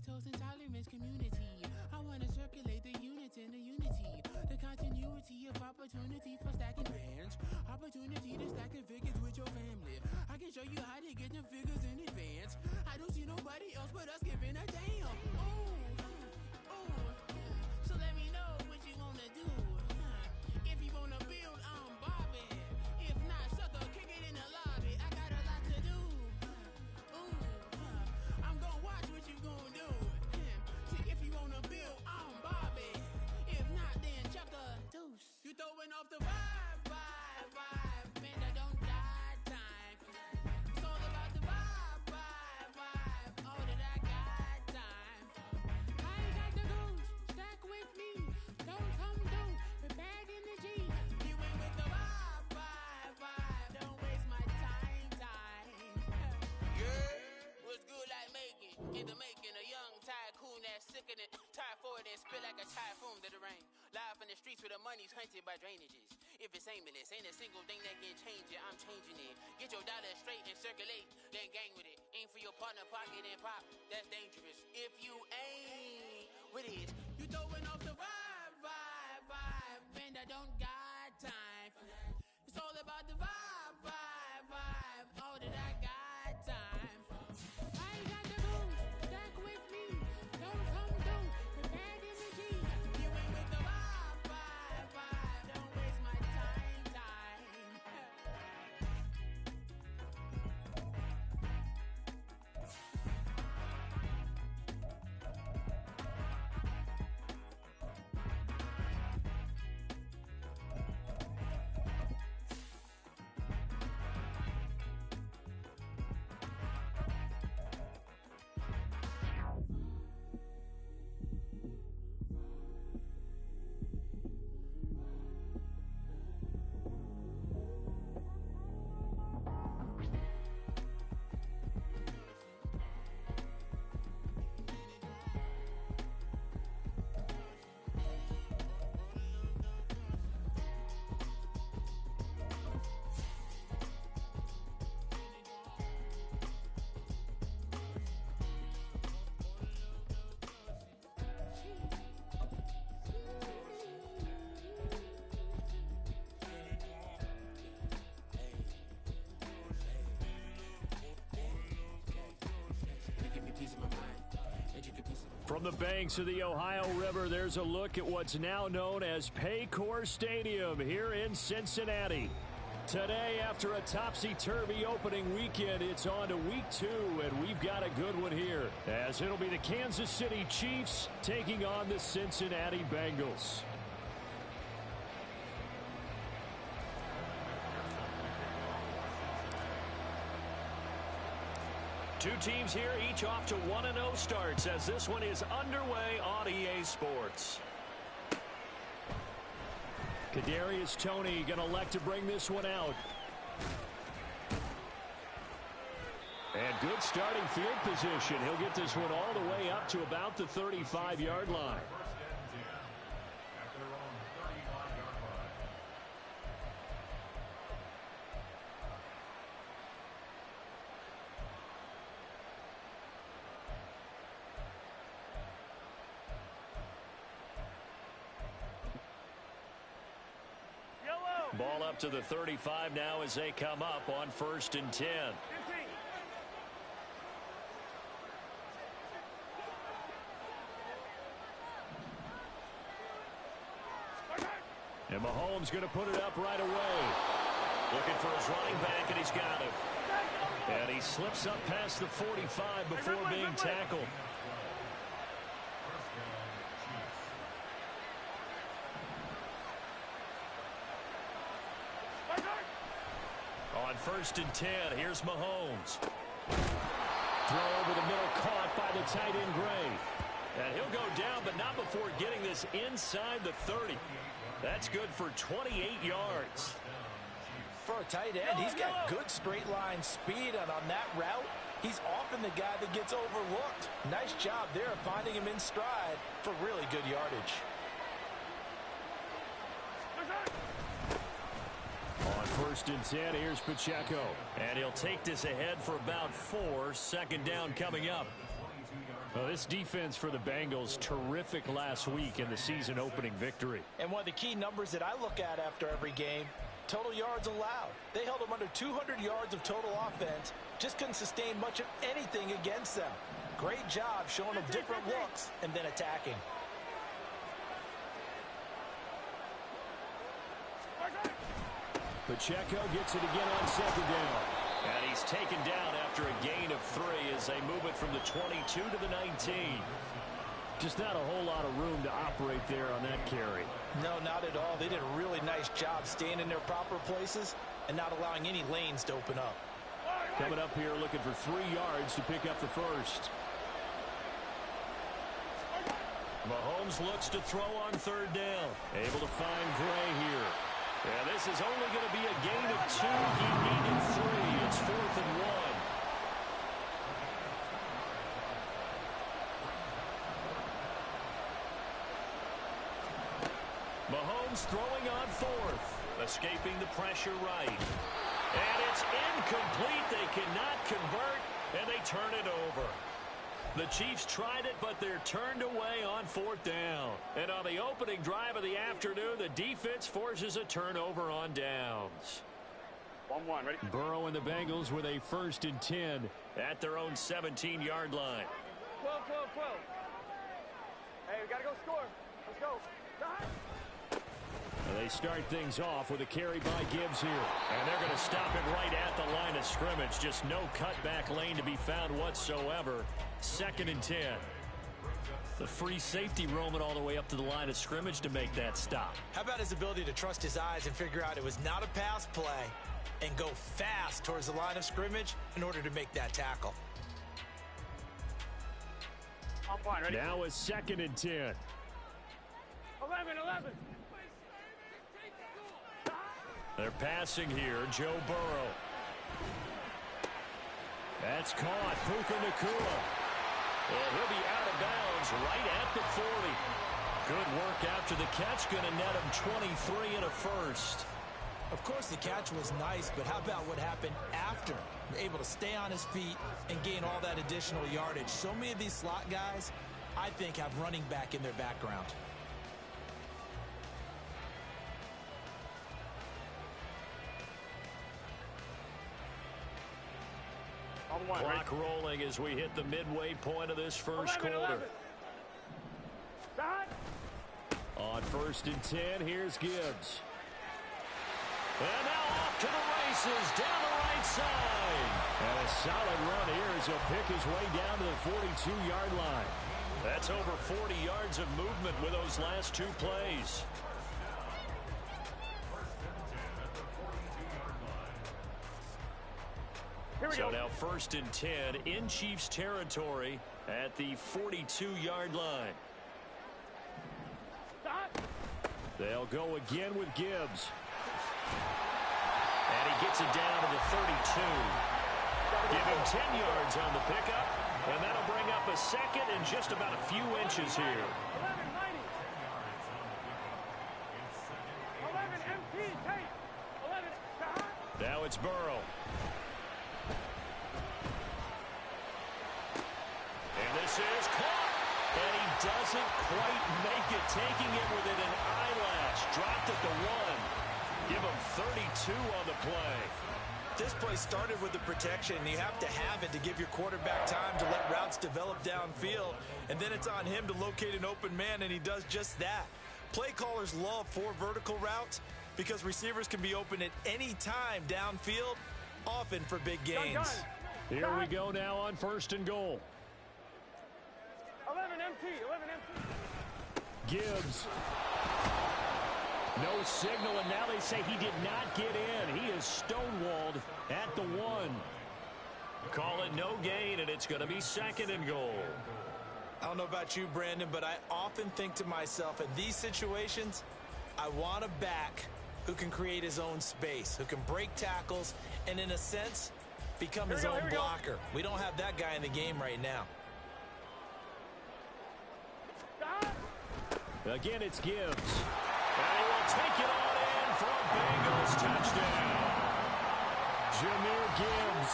toast and tolerance community. I wanna circulate the unity and the unity, the continuity of opportunity for stacking bands, opportunity to stacking figures with your family. I can show you how to get them figures in advance. I don't see nobody else but us giving a damn. So let me know what you wanna do. If you wanna build, I'm Bobby. If not, sucker, kick it in the lobby. I got a lot to do. I'm gonna watch what you gonna do. See, if you wanna build, I'm Bobby. If not, then chuck a deuce. You throwing off the vibe. Man, that don't die time. It's all about the vibe. All that I got time. I ain't got the goose. Stack with me. Don't come through with bad energy. You ain't with the vibe. Don't waste my time. Yeah, what's good like making? In the making, a young tycoon that's sicker than typhoid and spit like a typhoon to the rain. Live in the streets where the money's hunted by drainages. If it's aimless, ain't a single thing that can change it. I'm changing it. Get your dollar straight and circulate, then gang with it. Aim for your partner, pocket and pop. That's dangerous. If you ain't with it, you throwing off the vibe. Man, I don't got time for that. It's all about the vibe. All that I got time. I ain't got the goose. Stack with me. Don't come through with bad energy. You ain't with the vibe. Don't waste my time. From the banks of the Ohio River, there's a look at what's now known as Paycor Stadium here in Cincinnati. Today, after a topsy-turvy opening weekend, it's on to week 2, and we've got a good one here, as it'll be the Kansas City Chiefs taking on the Cincinnati Bengals. Two teams here, each off to 1-0 starts as this one is underway on EA Sports. Kadarius Toney going to elect to bring this one out. And good starting field position. He'll get this one all the way up to about the 35-yard line. Ball up to the 35 now as they come up on 1st and 10. And Mahomes going to put it up right away. Looking for his running back, and he's got him. And he slips up past the 45 before being tackled. On 1st and 10, here's Mahomes. Throw over the middle, caught by the tight end Gray. And he'll go down, but not before getting this inside the 30. That's good for 28 yards. For a tight end, he's got good straight line speed, and on that route, he's often the guy that gets overlooked. Nice job there of finding him in stride for really good yardage. On 1st and 10, here's Pacheco. And he'll take this ahead for about 4. 2nd down coming up. Well, this defense for the Bengals, terrific last week in the season opening victory. And one of the key numbers that I look at after every game, total yards allowed. They held them under 200 yards of total offense, just couldn't sustain much of anything against them. Great job showing them different looks and then attacking. Pacheco gets it again on second down. And he's taken down after a gain of 3 as they move it from the 22 to the 19. Just not a whole lot of room to operate there on that carry. No, not at all. They did a really nice job staying in their proper places and not allowing any lanes to open up. Coming up here looking for 3 yards to pick up the first. Mahomes looks to throw on third down. Able to find Gray here. Yeah, this is only going to be a gain of 2. He needed 3. It's 4th and 1. Mahomes throwing on 4th. Escaping the pressure right. And it's incomplete. They cannot convert, and they turn it over. The Chiefs tried it, but they're turned away on 4th down. And on the opening drive of the afternoon, the defense forces a turnover on downs. 1-1, ready? Burrow and the Bengals with a 1st and 10 at their own 17-yard line. 12. Hey, we got to go score. Let's go. They start things off with a carry by Gibbs here. And they're going to stop it right at the line of scrimmage. Just no cutback lane to be found whatsoever. 2nd and 10. The free safety roaming all the way up to the line of scrimmage to make that stop. How about his ability to trust his eyes and figure out it was not a pass play and go fast towards the line of scrimmage in order to make that tackle. I'm fine, ready? Now a 2nd and 10. 11. They're passing here. Joe Burrow. That's caught. Puka Nacua. Well, he'll be out of bounds right at the 40. Good work after the catch. Going to net him 23 and a first. Of course, the catch was nice, but how about what happened after? Able to stay on his feet and gain all that additional yardage. So many of these slot guys, I think, have running back in their background. Clock rolling as we hit the midway point of this first quarter. On 1st and 10, here's Gibbs. And now off to the races down the right side. And a solid run here as he'll pick his way down to the 42-yard line. That's over 40 yards of movement with those last 2 plays. So now 1st and 10 in Chiefs territory at the 42-yard line. They'll go again with Gibbs. And he gets it down to the 32. Give him 10 yards on the pickup. And that'll bring up a 2nd and just about a few inches here. 11 MT, take. 11. Now it's Burrow. And this is caught. And he doesn't quite make it, taking it within an eyelash. Dropped at the 1. Give him 32 on the play. This play started with the protection. You have to have it to give your quarterback time to let routes develop downfield. And then it's on him to locate an open man, and he does just that. Play callers love 4 vertical routes because receivers can be open at any time downfield, often for big gains. Here we go now on 1st and goal. 11 MT. Gibbs. No signal, and now they say he did not get in. He is stonewalled at the 1. Call it no gain, and it's going to be 2nd and goal. I don't know about you, Brandon, but I often think to myself, in these situations, I want a back who can create his own space, who can break tackles, and in a sense, become his own blocker. We don't have that guy in the game right now. Again, it's Gibbs. And he will take it on in for a Bengals touchdown. Jahmyr Gibbs,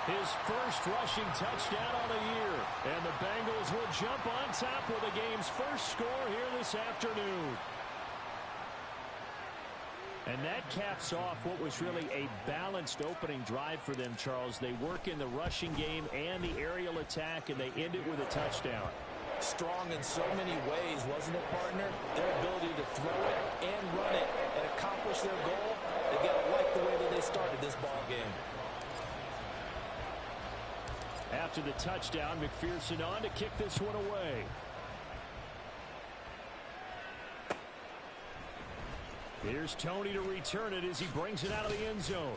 his first rushing touchdown on the year. And the Bengals Bengals will jump on top with the game's first score here this afternoon. And that caps off what was really a balanced opening drive for them, Charles. They work in the rushing game and the aerial attack, and they end it with a touchdown. Strong in so many ways, wasn't it, partner? Their ability to throw it and run it and accomplish their goal, they got to like the way that they started this ball game. After the touchdown, McPherson on to kick this one away. Here's Tony to return it as he brings it out of the end zone.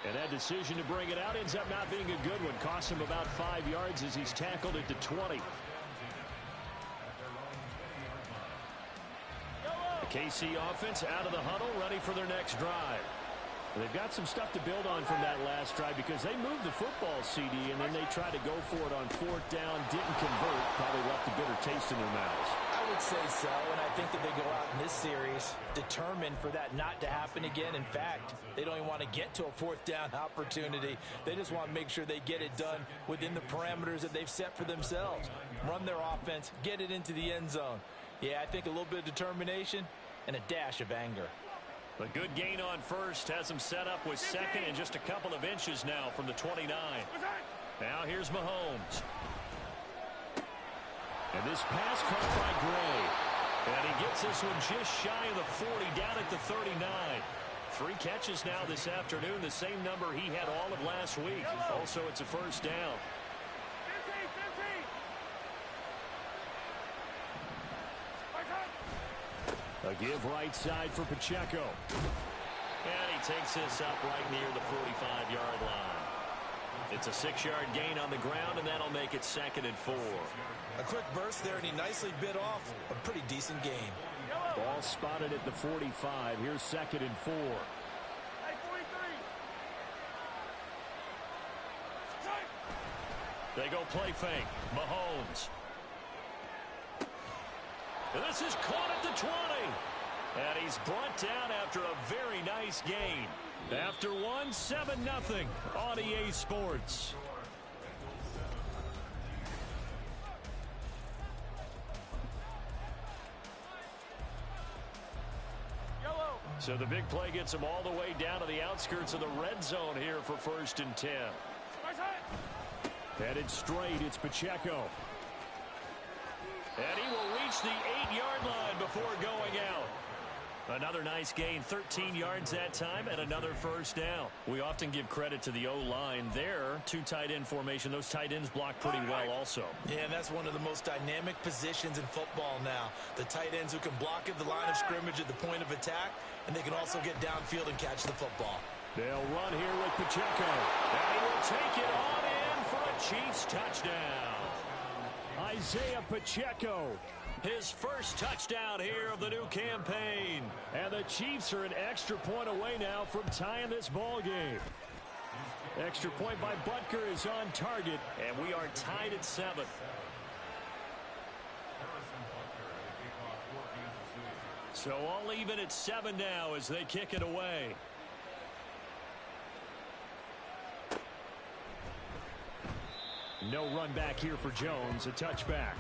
And that decision to bring it out ends up not being a good one. Costs him about 5 yards as he's tackled it to 20. The KC offense out of the huddle, ready for their next drive. They've got some stuff to build on from that last drive because they moved the football, CD, and then they tried to go for it on 4th down, didn't convert, probably left a bitter taste in their mouths. I would say so, and I think that they go out in this series determined for that not to happen again. In fact, they don't even want to get to a 4th down opportunity. They just want to make sure they get it done within the parameters that they've set for themselves. Run their offense, get it into the end zone. Yeah, I think a little bit of determination and a dash of anger. A good gain on first has him set up with second and just a couple of inches now from the 29. Now here's Mahomes. And this pass caught by Gray. And he gets this one just shy of the 40, down at the 39. 3 catches now this afternoon, the same number he had all of last week. Also, it's a first down. A give right side for Pacheco. And he takes this up right near the 45-yard line. It's a 6-yard gain on the ground, and that'll make it 2nd and 4. A quick burst there, and he nicely bit off a pretty decent gain. Ball spotted at the 45. Here's 2nd and 4. They go play fake. Mahomes. And this is caught at the 20. And he's brought down after a very nice gain. After one, 7-0 on EA Sports. So the big play gets him all the way down to the outskirts of the red zone here for 1st and 10. Headed straight, it's Pacheco. And he will reach the 8-yard line before going out. Another nice gain, 13 yards that time, and another first down. We often give credit to the O-line there. 2 tight end formation. Those tight ends block pretty well also. Yeah, and that's one of the most dynamic positions in football now. The tight ends who can block at the line of scrimmage at the point of attack, and they can also get downfield and catch the football. They'll run here with Pacheco. And he will take it on in for a Chiefs touchdown. Isaiah Pacheco, his first touchdown here of the new campaign. And the Chiefs are an extra point away now from tying this ball game. Extra point by Butker is on target, and we are tied at 7. So all even at 7 now as they kick it away. No run back here for Jones, a touchback.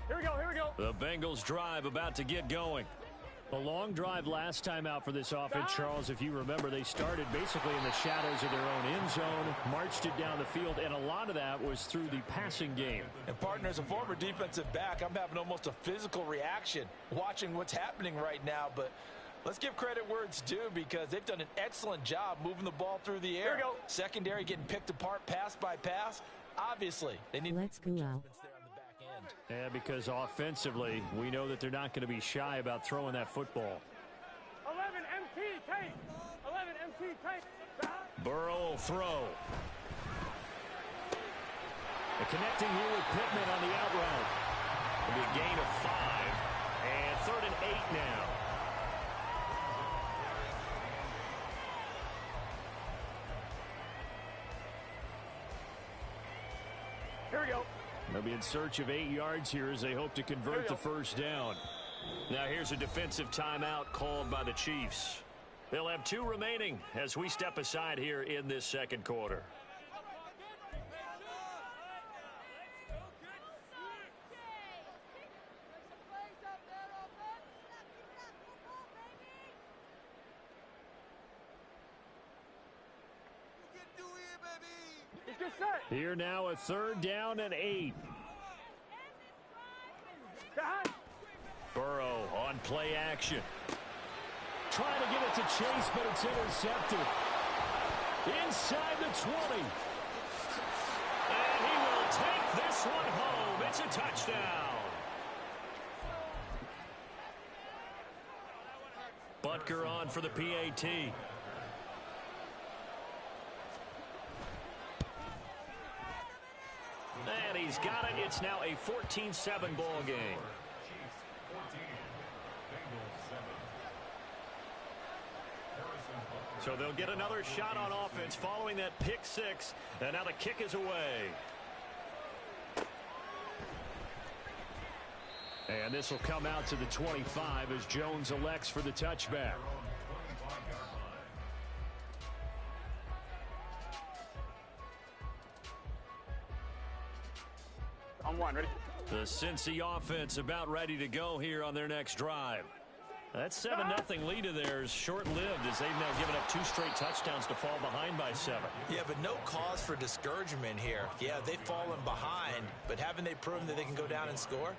Here we go, here we go. The Bengals drive about to get going. A long drive last time out for this offense, Charles. If you remember, they started basically in the shadows of their own end zone, marched it down the field, and a lot of that was through the passing game. And partner, as a former defensive back, I'm having almost a physical reaction watching what's happening right now. But let's give credit where it's due because they've done an excellent job moving the ball through the air. Here we go. Secondary getting picked apart pass by pass. Obviously, they need Let's go out. Yeah, because offensively, we know that they're not going to be shy about throwing that football. 11 MT tape. 11 MT tape. Burrow will throw. And connecting here with Pittman on the out route. It'll be a gain of 5. And 3rd and 8 now. Here we go. They'll be in search of 8 yards here as they hope to convert the first down. Now here's a defensive timeout called by the Chiefs. They'll have 2 remaining as we step aside here in this second quarter. Here now a 3rd down and 8. Burrow on play action. Trying to get it to Chase, but it's intercepted. Inside the 20. And he will take this one home. It's a touchdown. Butker on for the PAT. And he's got it. It's now a 14-7 ball game. So they'll get another shot on offense following that pick 6. And now the kick is away. And this will come out to the 25 as Jones elects for the touchback. On 1, ready? The Cincy offense about ready to go here on their next drive. That 7-0 lead of theirs short-lived as they've now given up 2 straight touchdowns to fall behind by 7. Yeah, but no cause for discouragement here. Yeah, they've fallen behind, but haven't they proven that they can go down and score?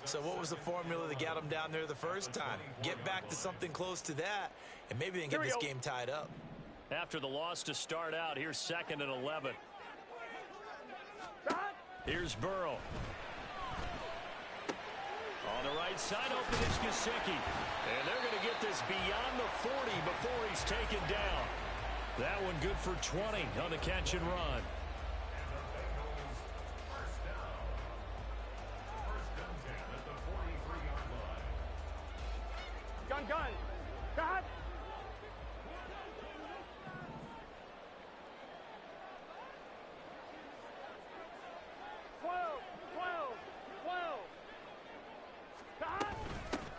So what was the formula that got them down there the first time? Get back to something close to that, and maybe they can get this game tied up. After the loss to start out, here's 2nd and 11. Here's Burrow. On the right side, open is Gesicki. And they're going to get this beyond the 40 before he's taken down. That one good for 20 on the catch and run. Gun. Got.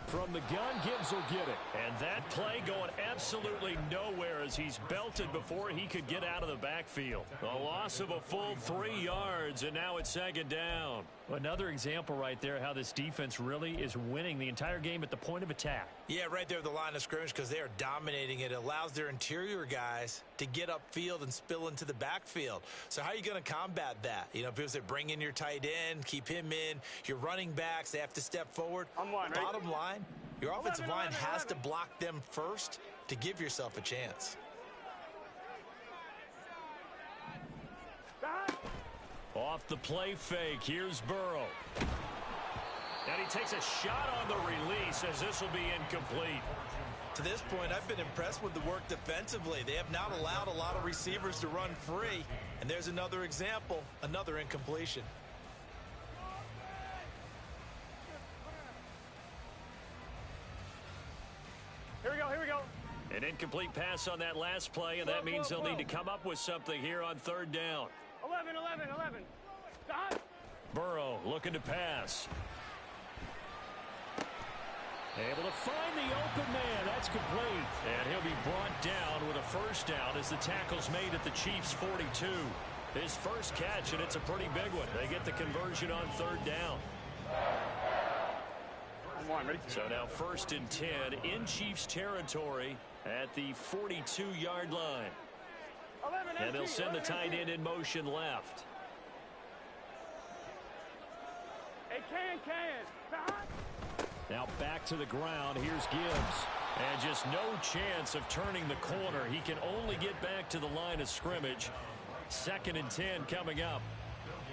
From the gun, Gibbs will get it. And that play going absolutely nowhere as he's belted before he could get out of the backfield. A loss of a full 3 yards, and now it's 2nd down. Another example right there how this defense really is winning the entire game at the point of attack. Yeah, right there at the line of scrimmage because they are dominating it. It allows their interior guys to get upfield and spill into the backfield. So how are you going to combat that? You know, because they bring in your tight end, keep him in. Your running backs, they have to step forward. Bottom line, your offensive line has to block them first to give yourself a chance. Off the play fake, here's Burrow. And he takes a shot on the release as this will be incomplete. To this point, I've been impressed with the work defensively. They have not allowed a lot of receivers to run free. And there's another example, another incompletion. Here we go. An incomplete pass on that last play, and that means they'll need to come up with something here on 3rd down. 11. Stop. Burrow looking to pass. Able to find the open man. That's complete. And he'll be brought down with a 1st down as the tackle's made at the Chiefs' 42. His first catch, and it's a pretty big one. They get the conversion on 3rd down. So now 1st and 10 in Chiefs territory at the 42-yard line. And they'll send the tight end in motion left. Now back to the ground. Here's Gibbs. And just no chance of turning the corner. He can only get back to the line of scrimmage. 2nd and 10 coming up.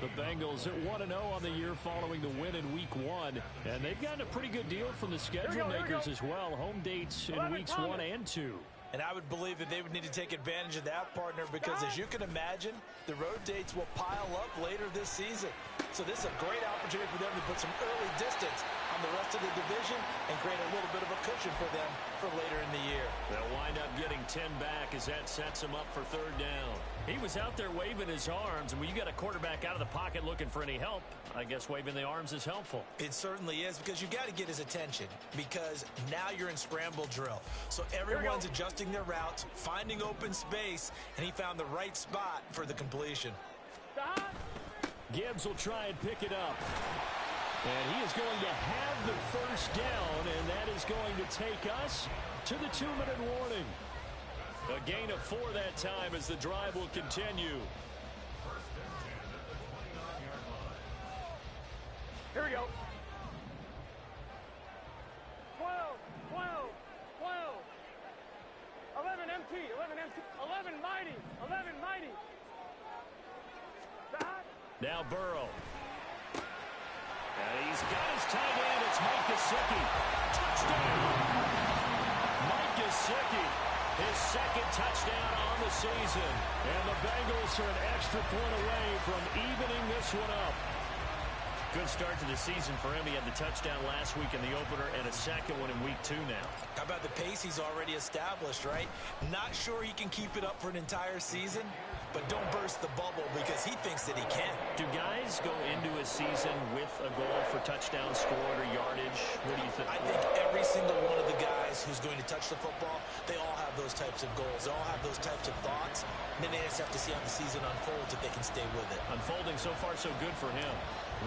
The Bengals at 1-0 on the year following the win in Week 1. And they've gotten a pretty good deal from the schedule makers as well. Home dates in Weeks 1 and 2. And I would believe that they would need to take advantage of that, partner, because as you can imagine, the road dates will pile up later this season. So this is a great opportunity for them to put some early distance on the rest of the division and create a little bit of a cushion for them for later in the year. They'll wind up getting 10 back as that sets him up for third down. He was out there waving his arms, and when you got a quarterback out of the pocket looking for any help, I guess waving the arms is helpful. It certainly is, because you got to get his attention, because now you're in scramble drill. So everyone's adjusting their routes, finding open space, and he found the right spot for the completion. Gibbs will try and pick it up. And he is going to have the first down, and that is going to take us to the 2-minute warning. A gain of 4 that time as the drive will continue. Here we go. 12, 12, 12. 11 MT, 11 MT, 11 mighty, 11 mighty. Now Burrow. And he's got his tight end. It's Mike Gesicki. Touchdown. Mike Gesicki, his second touchdown on the season. And the Bengals are an extra point away from evening this one up. Good start to the season for him. He had the touchdown last week in the opener and a second one in week 2 now. How about the pace he's already established, right? Not sure he can keep it up for an entire season, but don't burst the bubble because he thinks that he can. Do guys go into a season with a goal for touchdown scored or yardage? What do you think? I think every single one of the guys who's going to touch the football, they all have those types of goals. They all have those types of thoughts. And then they just have to see how the season unfolds if they can stay with it. Unfolding so far so good for him.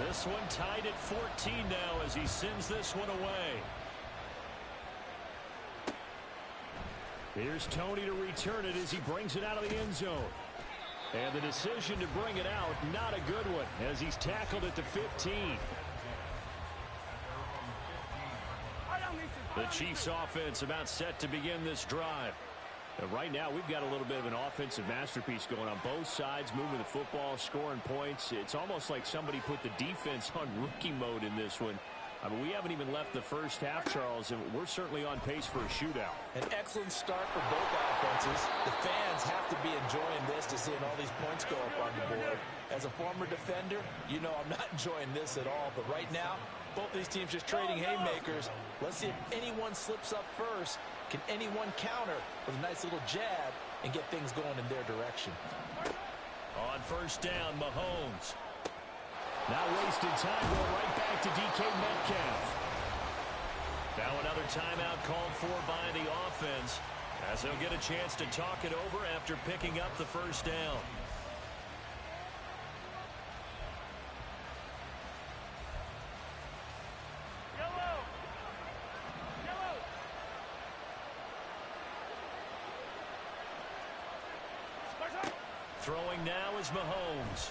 This one tied at 14 now as he sends this one away. Here's Tony to return it as he brings it out of the end zone. And the decision to bring it out, not a good one, as he's tackled at the 15. The Chiefs offense about set to begin this drive. And right now, we've got a little bit of an offensive masterpiece going on both sides, moving the football, scoring points. It's almost like somebody put the defense on rookie mode in this one. I mean, we haven't even left the first half, Charles, and we're certainly on pace for a shootout. An excellent start for both offenses. The fans have to be enjoying this to seeing all these points go up on the board. As a former defender, you know I'm not enjoying this at all. But right now, both these teams just trading haymakers. Let's see if anyone slips up first. Can anyone counter with a nice little jab and get things going in their direction? On first down, Mahomes. Not wasting time, going right back to DK Metcalf. Now another timeout called for by the offense, as they'll get a chance to talk it over after picking up the first down. Throwing now is Mahomes.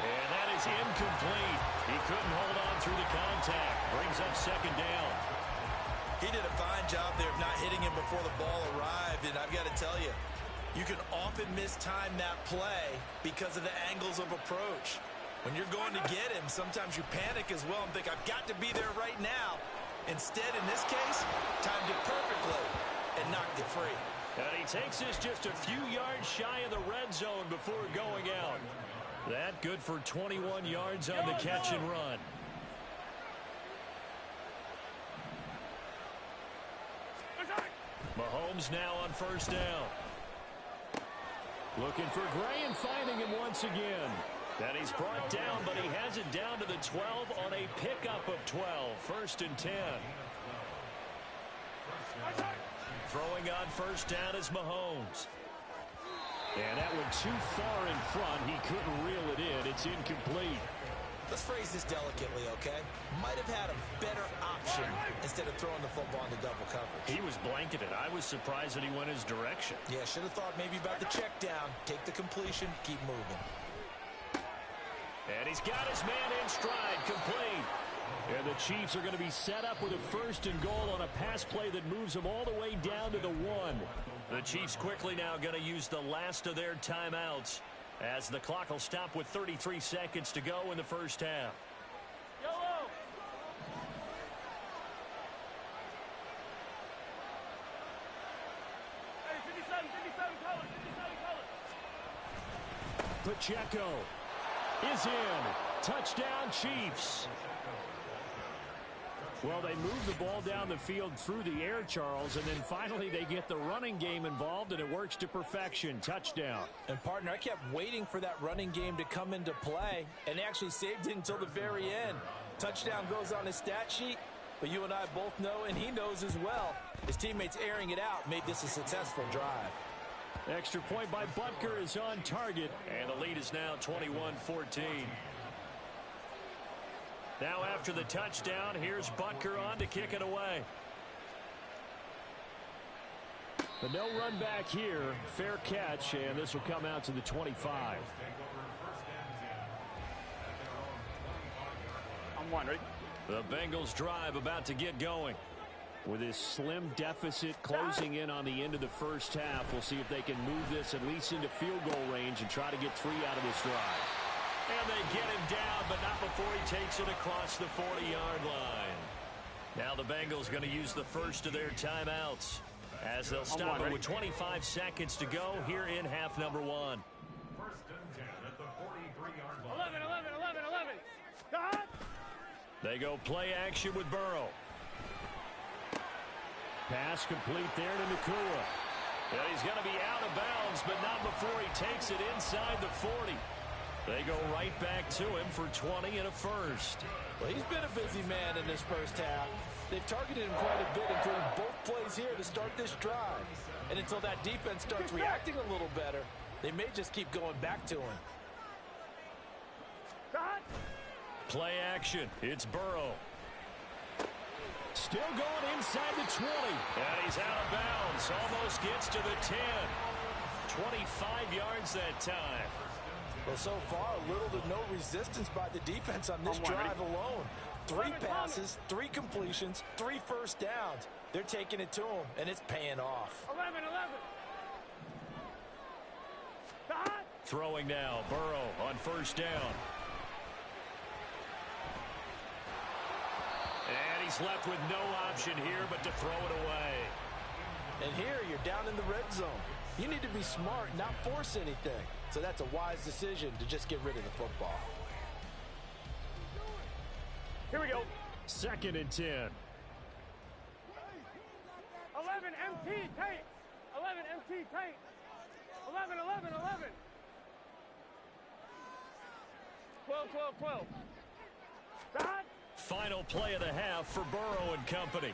And that is incomplete. He couldn't hold on through the contact. Brings up second down. He did a fine job there of not hitting him before the ball arrived. And I've got to tell you, you can often mistime that play because of the angles of approach. When you're going to get him, sometimes you panic as well and think, I've got to be there right now. Instead, in this case, timed it perfectly and knocked it free. And he takes this just a few yards shy of the red zone before going out. That good for 21 yards on the catch and run. Mahomes now on first down. Looking for Gray and finding him once again. And he's brought down, but he has it down to the 12 on a pickup of 12. First and 10. Throwing on first down is Mahomes. And that went too far in front. He couldn't reel it in. It's incomplete. Let's phrase this delicately, okay? Might have had a better option instead of throwing the football into double coverage. He was blanketed. I was surprised that he went his direction. Yeah, should have thought maybe about the check down. Take the completion, keep moving. And he's got his man in stride, complete. And the Chiefs are going to be set up with a first and goal on a pass play that moves them all the way down to the 1. The Chiefs quickly now going to use the last of their timeouts as the clock will stop with 33 seconds to go in the first half. Yellow. Hey, 57 colors, 57 colors. Pacheco is in. Touchdown, Chiefs. Well, they move the ball down the field through the air, Charles, and then finally they get the running game involved, and it works to perfection. Touchdown. And, partner, I kept waiting for that running game to come into play, and they actually saved it until the very end. Touchdown goes on his stat sheet, but you and I both know, and he knows as well, his teammates airing it out made this a successful drive. Extra point by Butker is on target, and the lead is now 21-14. Now after the touchdown, here's Butker on to kick it away. But no run back here. Fair catch, and this will come out to the 25. I'm one, ready? The Bengals drive about to get going. With this slim deficit closing in on the end of the first half, we'll see if they can move this at least into field goal range and try to get 3 out of this drive. And they get him down, but not before he takes it across the 40-yard line. Now the Bengals going to use the first of their timeouts as they'll stop it with 25 seconds to go here in half number 1. First and 10 at the 43-yard line. 11. Stop! They go play action with Burrow. Pass complete there to Nakua. And he's going to be out of bounds, but not before he takes it inside the 40. They go right back to him for 20 and a first. Well, he's been a busy man in this first half. They've targeted him quite a bit, including both plays here to start this drive. And until that defense starts reacting a little better, they may just keep going back to him. Play action. It's Burrow. Still going inside the 20. And he's out of bounds. Almost gets to the 10. 25 yards that time. Well, so far, little to no resistance by the defense on this drive alone. 3 passes, 3 completions, 3 first downs. They're taking it to him, and it's paying off. 11. Throwing now, Burrow on first down. And he's left with no option here but to throw it away. And here, you're down in the red zone. You need to be smart, not force anything. So that's a wise decision to just get rid of the football. Here we go. 2nd and 10. 11 MT tape. 11 MT tape. 11. 12. Stop. Final play of the half for Burrow and company.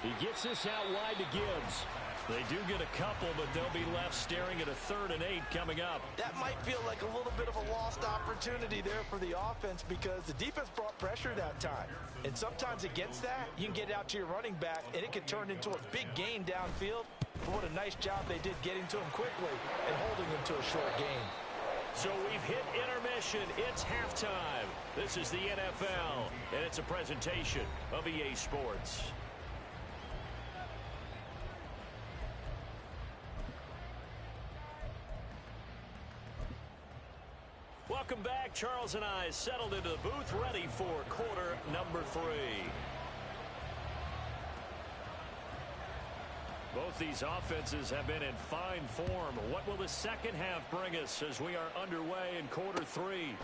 He gets this out wide to Gibbs. They do get a couple, but they'll be left staring at a 3rd and 8 coming up. That might feel like a little bit of a lost opportunity there for the offense because the defense brought pressure that time. And sometimes against that, you can get out to your running back, and it could turn into a big gain downfield. But what a nice job they did getting to him quickly and holding him to a short gain. So we've hit intermission. It's halftime. This is the NFL, and it's a presentation of EA Sports. Welcome back. Charles and I settled into the booth, ready for quarter number 3. Both these offenses have been in fine form. What will the second half bring us as we are underway in quarter 3?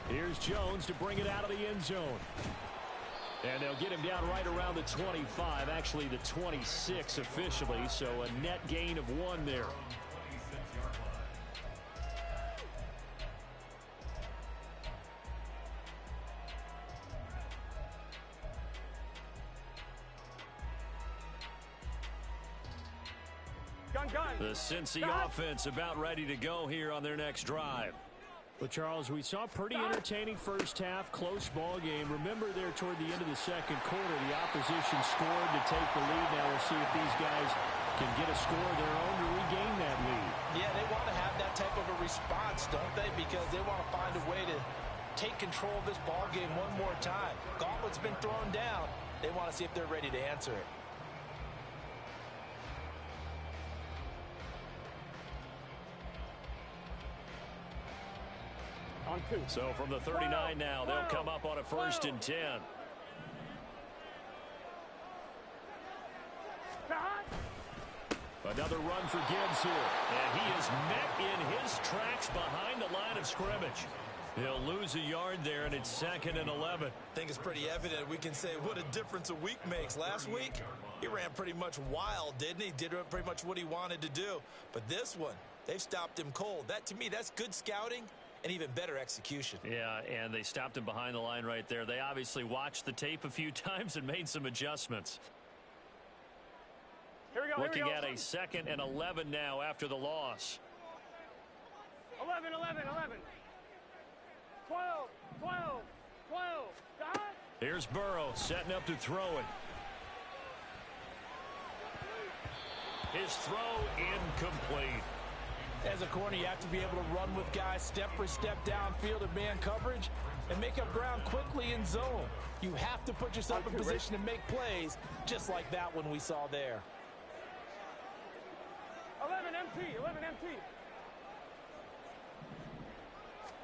Here's Jones to bring it out of the end zone. And they'll get him down right around the 25, actually the 26 officially, so a net gain of 1 there. The Cincy offense about ready to go here on their next drive. Well, Charles, we saw a pretty entertaining first half, close ball game. Remember there toward the end of the second quarter, the opposition scored to take the lead. Now we'll see if these guys can get a score of their own to regain that lead. Yeah, they want to have that type of a response, don't they? Because they want to find a way to take control of this ball game one more time. Gauntlet's been thrown down. They want to see if they're ready to answer it. On 2. So from the 39 now, they'll come up on a 1st and 10. Another run for Gibbs here. And he is met in his tracks behind the line of scrimmage. He'll lose a yard there, and it's 2nd and 11. I think it's pretty evident. We can say what a difference a week makes. Last week, he ran pretty much wild, didn't he? Did pretty much what he wanted to do. But this one, they've stopped him cold. That, to me, that's good scouting and even better execution. Yeah, and they stopped him behind the line right there. They obviously watched the tape a few times and made some adjustments. Here we go. Looking at a 2nd and 11 now after the loss. 11, 11, 11. 12, 12, 12. God. Here's Burrow setting up to throw it. His throw incomplete. As a corner, you have to be able to run with guys step for step downfield in man coverage and make up ground quickly in zone. You have to put yourself in position to make plays just like that one we saw there. 11 MT, 11 MT.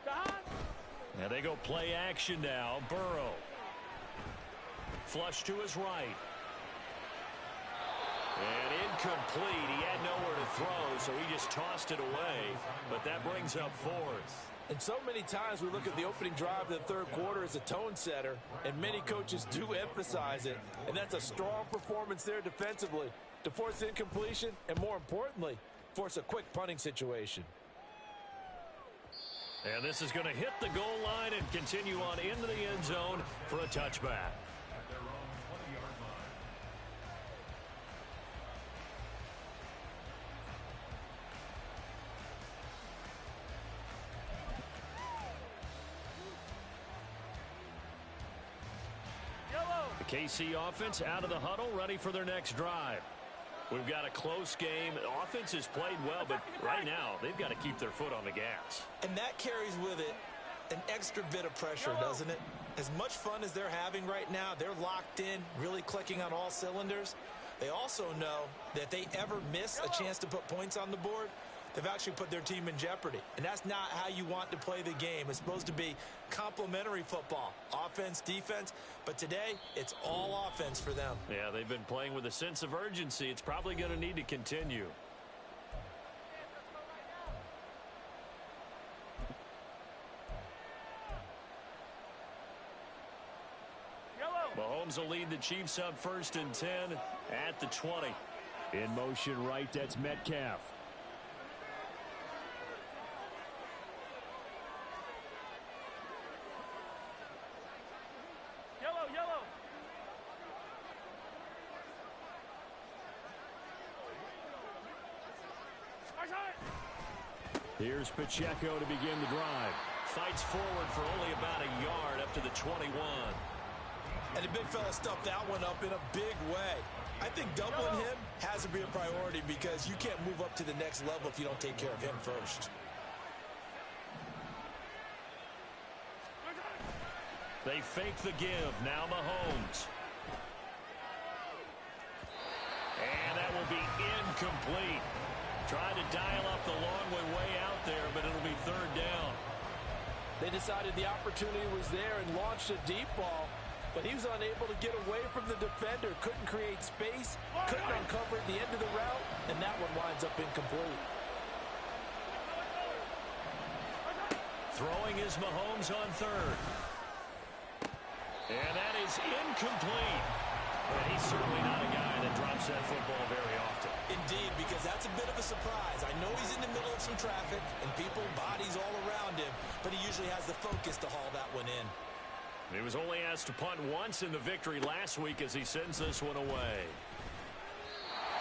God. And they go play action now. Burrow. Flush to his right. And incomplete. He had nowhere to throw, so he just tossed it away. But that brings up 4th. And so many times we look at the opening drive of the third quarter as a tone setter, and many coaches do emphasize it. And that's a strong performance there defensively to force incompletion and, more importantly, force a quick punting situation. And this is going to hit the goal line and continue on into the end zone for a touchback. The KC offense out of the huddle, ready for their next drive. We've got a close game. The offense has played well, but right now they've got to keep their foot on the gas. And that carries with it an extra bit of pressure, doesn't it? As much fun as they're having right now, they're locked in, really clicking on all cylinders. They also know that if they ever miss a chance to put points on the board, they've actually put their team in jeopardy. And that's not how you want to play the game. It's supposed to be complementary football, offense, defense. But today, it's all offense for them. Yeah, they've been playing with a sense of urgency. It's probably going to need to continue. Mahomes will lead the Chiefs up 1st and 10 at the 20. In motion right, that's Metcalf. Yellow. Here's Pacheco to begin the drive. Fights forward for only about a yard up to the 21. And the big fella stuffed that one up in a big way. I think doubling him has to be a priority because you can't move up to the next level if you don't take care of him first. They fake the give. Now Mahomes. And that will be incomplete. Trying to dial up the long way out there, but it'll be 3rd down. They decided the opportunity was there and launched a deep ball, but he was unable to get away from the defender. Couldn't create space, couldn't uncover at the end of the route, and that one winds up incomplete. Throwing is Mahomes on 3rd. And that is incomplete. And he's certainly not a guy that drops that football very often. Indeed, because that's a bit of a surprise. I know he's in the middle of some traffic and people, bodies all around him, but he usually has the focus to haul that one in. He was only asked to punt once in the victory last week as he sends this one away.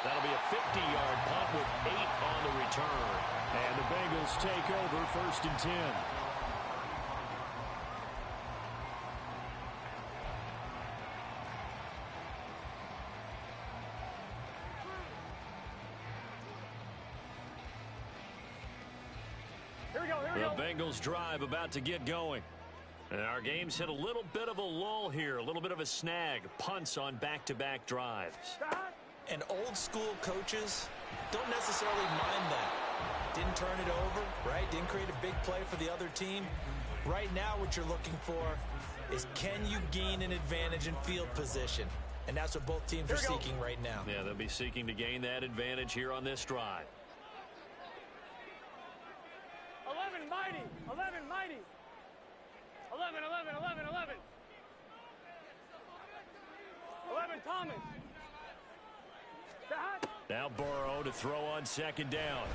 That'll be a 50-yard punt with 8 on the return. And the Bengals take over 1st and 10. The Bengals drive about to get going. And our game's hit a little bit of a lull here, a little bit of a snag. Punts on back-to-back drives. And old school coaches don't necessarily mind that. Didn't turn it over, right? Didn't create a big play for the other team. Right now what you're looking for is can you gain an advantage in field position? And that's what both teams are seeking right now. Yeah, they'll be seeking to gain that advantage here on this drive. 11 mighty. 11, 11, 11, 11. 11, Thomas. Now Burrow to throw on second down.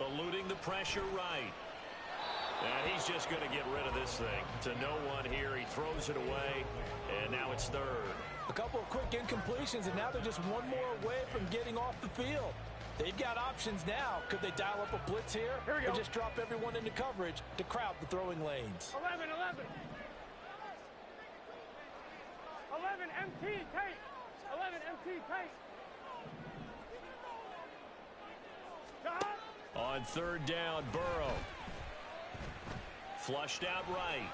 Eluding the pressure right. And he's just going to get rid of this thing. To no one here. He throws it away. And now it's third. A couple of quick incompletions, and now they're just one more away from getting off the field. They've got options now. Could they dial up a blitz here or just drop everyone into coverage to crowd the throwing lanes? 11, 11. 11, MT, Tate. 11, MT, Tate. On third down, Burrow. Flushed out right.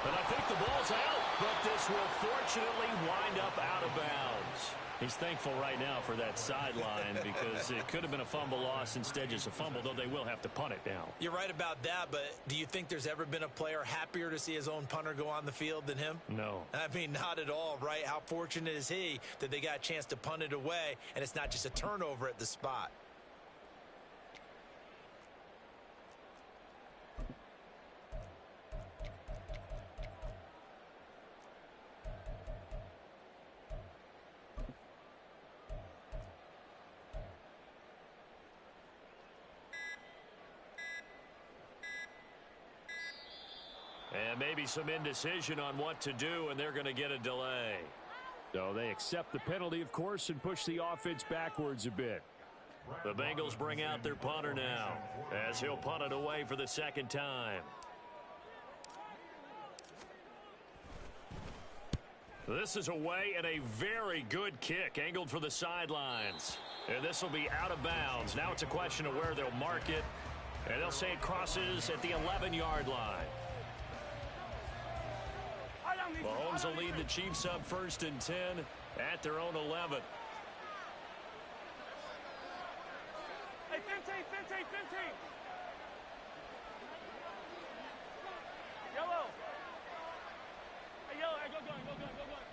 And I think the ball's out, but this will fortunately wind up out of bounds. He's thankful right now for that sideline because it could have been a fumble loss, instead just a fumble, though they will have to punt it now. You're right about that, but do you think there's ever been a player happier to see his own punter go on the field than him? No. I mean, not at all, right? How fortunate is he that they got a chance to punt it away, and it's not just a turnover at the spot. And maybe some indecision on what to do, and they're going to get a delay. So they accept the penalty, of course, and push the offense backwards a bit. The Bengals bring out their punter now, as he'll punt it away for the second time. This is away, and a very good kick, angled for the sidelines. And this will be out of bounds. Now it's a question of where they'll mark it, and they'll say it crosses at the 11-yard line. Mahomes will lead the Chiefs up 1st and 10 at their own 11. Hey, 15, 15, 15. Yellow. Hey, yellow, hey, go going, go going, go going.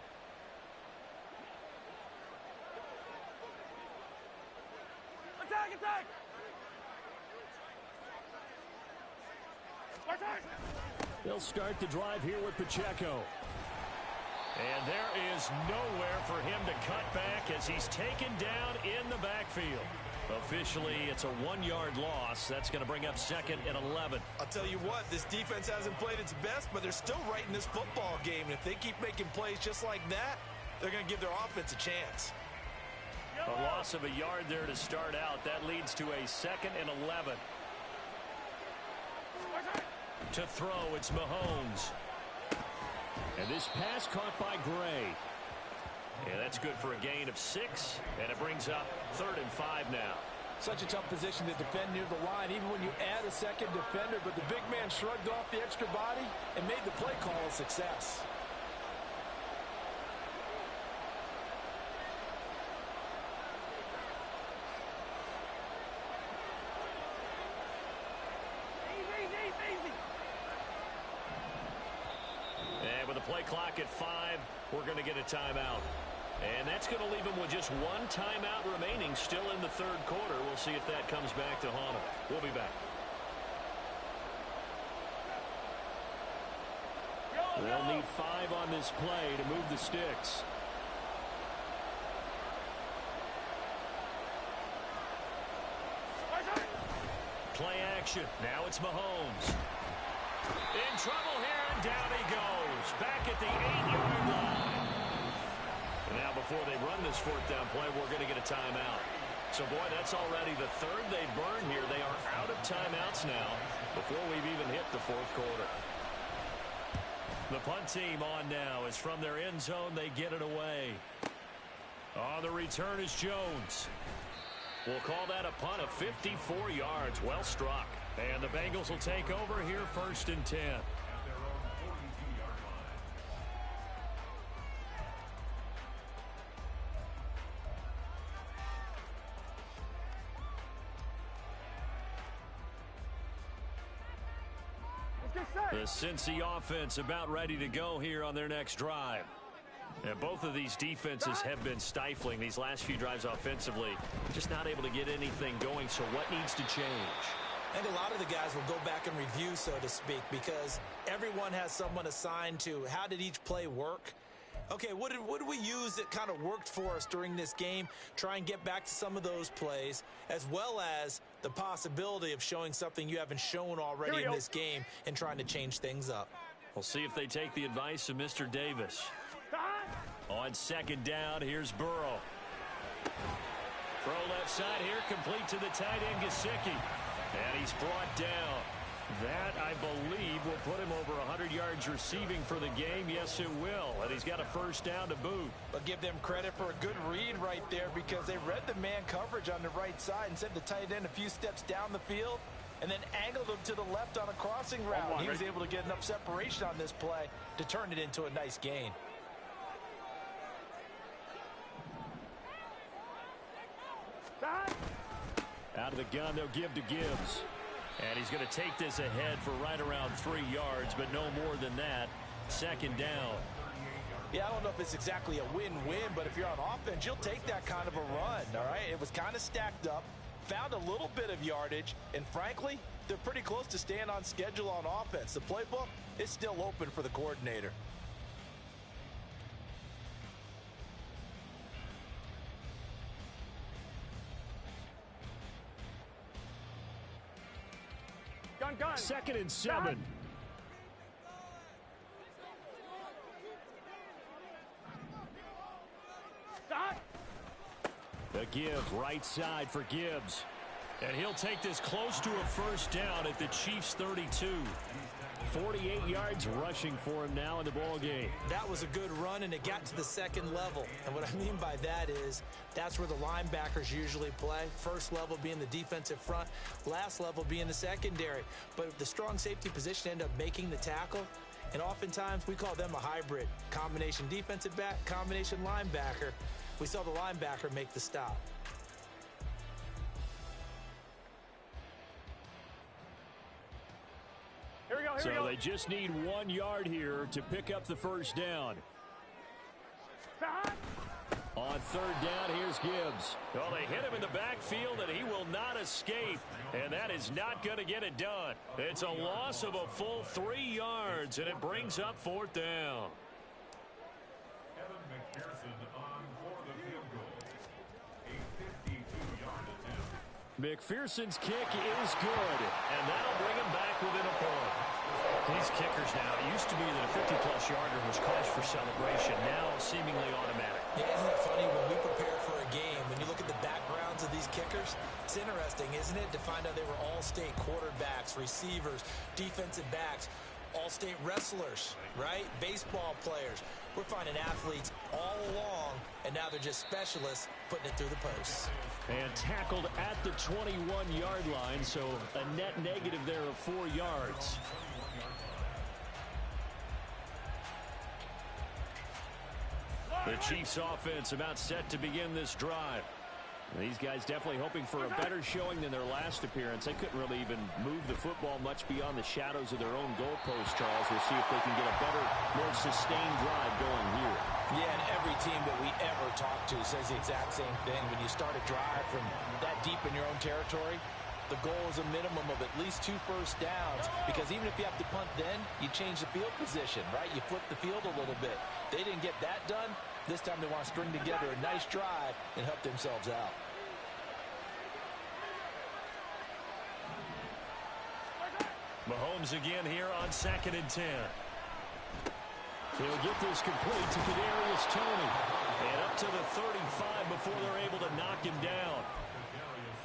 Attack, attack. Attack. They'll start the drive here with Pacheco. And there is nowhere for him to cut back as he's taken down in the backfield. Officially, it's a 1-yard loss. That's going to bring up 2nd and 11. I'll tell you what, this defense hasn't played its best, but they're still right in this football game. And if they keep making plays just like that, they're going to give their offense a chance. A loss of a yard there to start out. That leads to a 2nd and 11. To throw, it's Mahomes. And this pass caught by Gray. And that's good for a gain of 6. And it brings up 3rd and 5 now. Such a tough position to defend near the line, even when you add a second defender. But the big man shrugged off the extra body and made the play call a success. And with the play clock at 5, we're going to get a timeout. And that's going to leave them with just 1 timeout remaining still in the 3rd quarter. We'll see if that comes back to haunt them. We'll be back. They'll need 5 on this play to move the sticks. Play action. Now it's Mahomes. In trouble here, and down he goes. Back at the 8-yard line. And now before they run this 4th down play, we're going to get a timeout. So, boy, that's already the 3rd they've burned here. They are out of timeouts now before we've even hit the 4th quarter. The punt team on now is from their end zone. They get it away. On the return is Jones. We'll call that a punt of 54 yards. Well struck. And the Bengals will take over here 1st and 10. The Cincy offense about ready to go here on their next drive. And both of these defenses have been stifling these last few drives offensively. Just not able to get anything going, so what needs to change? I think a lot of the guys will go back and review, so to speak, because everyone has someone assigned to how did each play work. Okay, what did we use that kind of worked for us during this game? Try and get back to some of those plays, as well as the possibility of showing something you haven't shown already in this game and trying to change things up. We'll see if they take the advice of Mr. Davis. On second down, here's Burrow. Throw left side here, complete to the tight end, Gesicki. And he's brought down. That, I believe, will put him over 100 yards receiving for the game. Yes, it will. And he's got a first down to boot. But give them credit for a good read right there, because they read the man coverage on the right side and sent the tight end a few steps down the field and then angled him to the left on a crossing route. He was able to get enough separation on this play to turn it into a nice gain. Out of the gun, they'll give to Gibbs. And he's going to take this ahead for right around 3 yards, but no more than that. Second down. Yeah, I don't know if it's exactly a win-win, but if you're on offense, you'll take that kind of a run, all right? It was kind of stacked up, found a little bit of yardage, and frankly, they're pretty close to staying on schedule on offense. The playbook is still open for the coordinator. Gun. 2nd and 7. The give, right side for Gibbs. And he'll take this close to a first down at the Chiefs' 32. 48 yards rushing for him now in the ball game. That was a good run, and it got to the second level. And what I mean by that is that's where the linebackers usually play. First level being the defensive front, last level being the secondary. But the strong safety position ended up making the tackle, and oftentimes we call them a hybrid. Combination defensive back, combination linebacker. We saw the linebacker make the stop. So they just need 1 yard here to pick up the first down. On third down, here's Gibbs. Well, they hit him in the backfield, and he will not escape. And that is not going to get it done. It's a loss of a full 3 yards, and it brings up fourth down. McPherson's kick is good, and that'll bring him back within a point. These kickers now, it used to be that a 50-plus yarder was cause for celebration, now seemingly automatic. Yeah, isn't it funny when we prepare for a game, when you look at the backgrounds of these kickers, it's interesting, isn't it, to find out they were all-state quarterbacks, receivers, defensive backs, all-state wrestlers, right? Baseball players. We're finding athletes all along, and now they're just specialists putting it through the posts. And tackled at the 21-yard line, so a net negative there of 4 yards. The Chiefs offense about set to begin this drive. These guys definitely hoping for a better showing than their last appearance. They couldn't really even move the football much beyond the shadows of their own goalpost, Charles. We'll see if they can get a better, more sustained drive going here. Yeah, and every team that we ever talk to says the exact same thing. When you start a drive from that deep in your own territory, the goal is a minimum of at least 2 first downs, because even if you have to punt then, you change the field position, right? You flip the field a little bit. They didn't get that done. This time they want to string together a nice drive and help themselves out. Mahomes again here on 2nd and 10. He'll get this complete to Kadarius Toney. And up to the 35 before they're able to knock him down.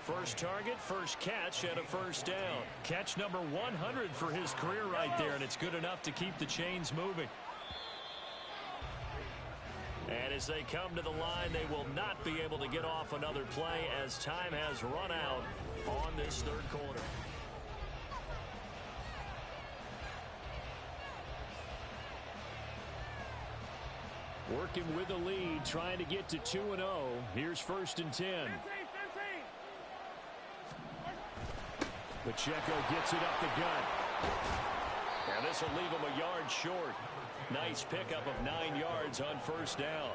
First target, first catch, and a first down. Catch number 100 for his career right there, and it's good enough to keep the chains moving. And as they come to the line, they will not be able to get off another play as time has run out on this third quarter. Working with the lead, trying to get to 2-0. Here's 1st and 10. Pacheco gets it up the gut. And this will leave him a yard short. Nice pickup of 9 yards on first down.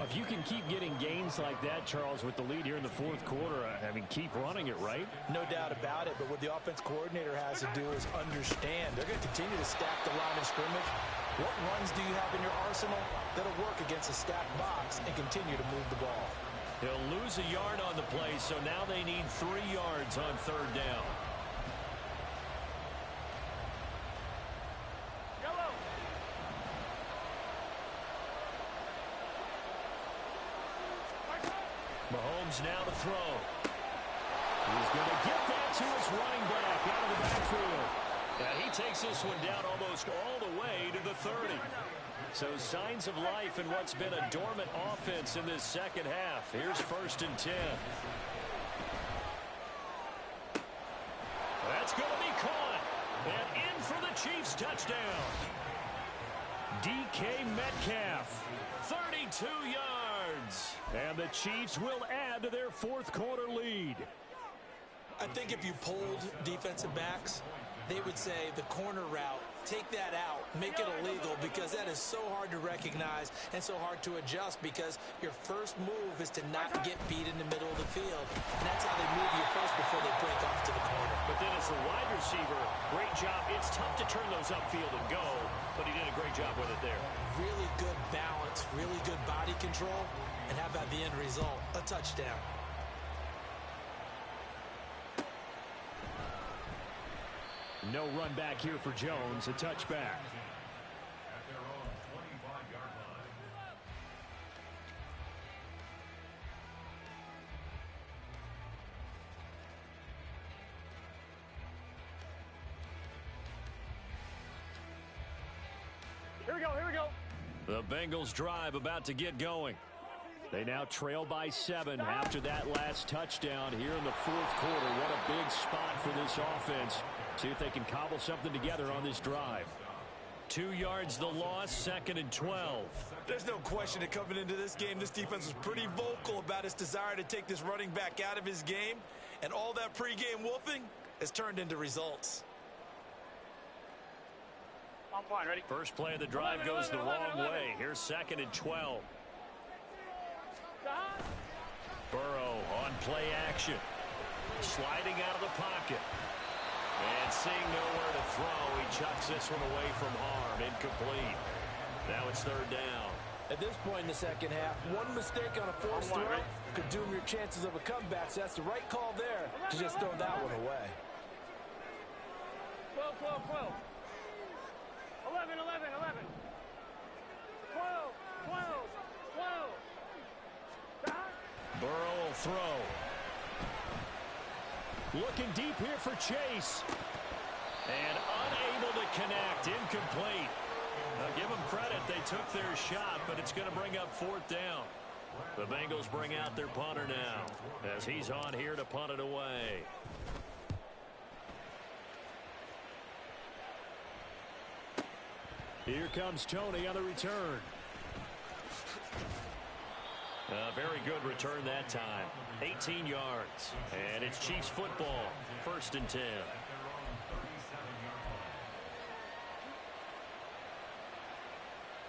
If you can keep getting gains like that, Charles, with the lead here in the fourth quarter, I mean, keep running it, right? No doubt about it, but what the offense coordinator has to do is understand. They're going to continue to stack the line of scrimmage. What runs do you have in your arsenal that'll work against a stacked box and continue to move the ball? He'll lose a yard on the play, so now they need 3 yards on third down. Mahomes now to throw. He's going to get that to his running back out of the backfield. And he takes this one down almost all the way to the 30. So signs of life in what's been a dormant offense in this second half. Here's 1st and 10. That's going to be caught. And in for the Chiefs touchdown. DK Metcalf, 32 yards. And the Chiefs will add to their fourth quarter lead. I think if you polled defensive backs, they would say the corner route, take that out, make it illegal, because that is so hard to recognize and so hard to adjust, because your first move is to not get beat in the middle of the field. And that's how they move you first before they break off to the corner. But then as the wide receiver, great job. It's tough to turn those upfield and go, but he did a great job with it there. Really good balance, really good body control, and how about the end result? A touchdown. No run back here for Jones, a touchback. At their own 25-yard line. Here we go, here we go. The Bengals drive about to get going. They now trail by 7 after that last touchdown here in the fourth quarter. What a big spot for this offense. See if they can cobble something together on this drive. 2 yards the loss, 2nd and 12. There's no question that coming into this game, this defense was pretty vocal about its desire to take this running back out of his game. And all that pregame wolfing has turned into results. On point, ready? First play of the drive goes the wrong way. Here's 2nd and 12. Burrow on play action. Sliding out of the pocket. And seeing nowhere to throw, he chucks this one away from harm. Incomplete. Now it's 3rd down. At this point in the second half, one mistake on a forced throw could doom your chances of a comeback. So that's the right call there to just throw that one away. 12, 12, 12. 11, 11, 11. 12, 12, 12. Burrow will throw. Looking deep here for Chase. And unable to connect. Incomplete. Now give them credit. They took their shot, but it's going to bring up 4th down. The Bengals bring out their punter now as he's on here to punt it away. Here comes Tony on the return. A very good return that time. 18 yards. And it's Chiefs football. 1st and 10.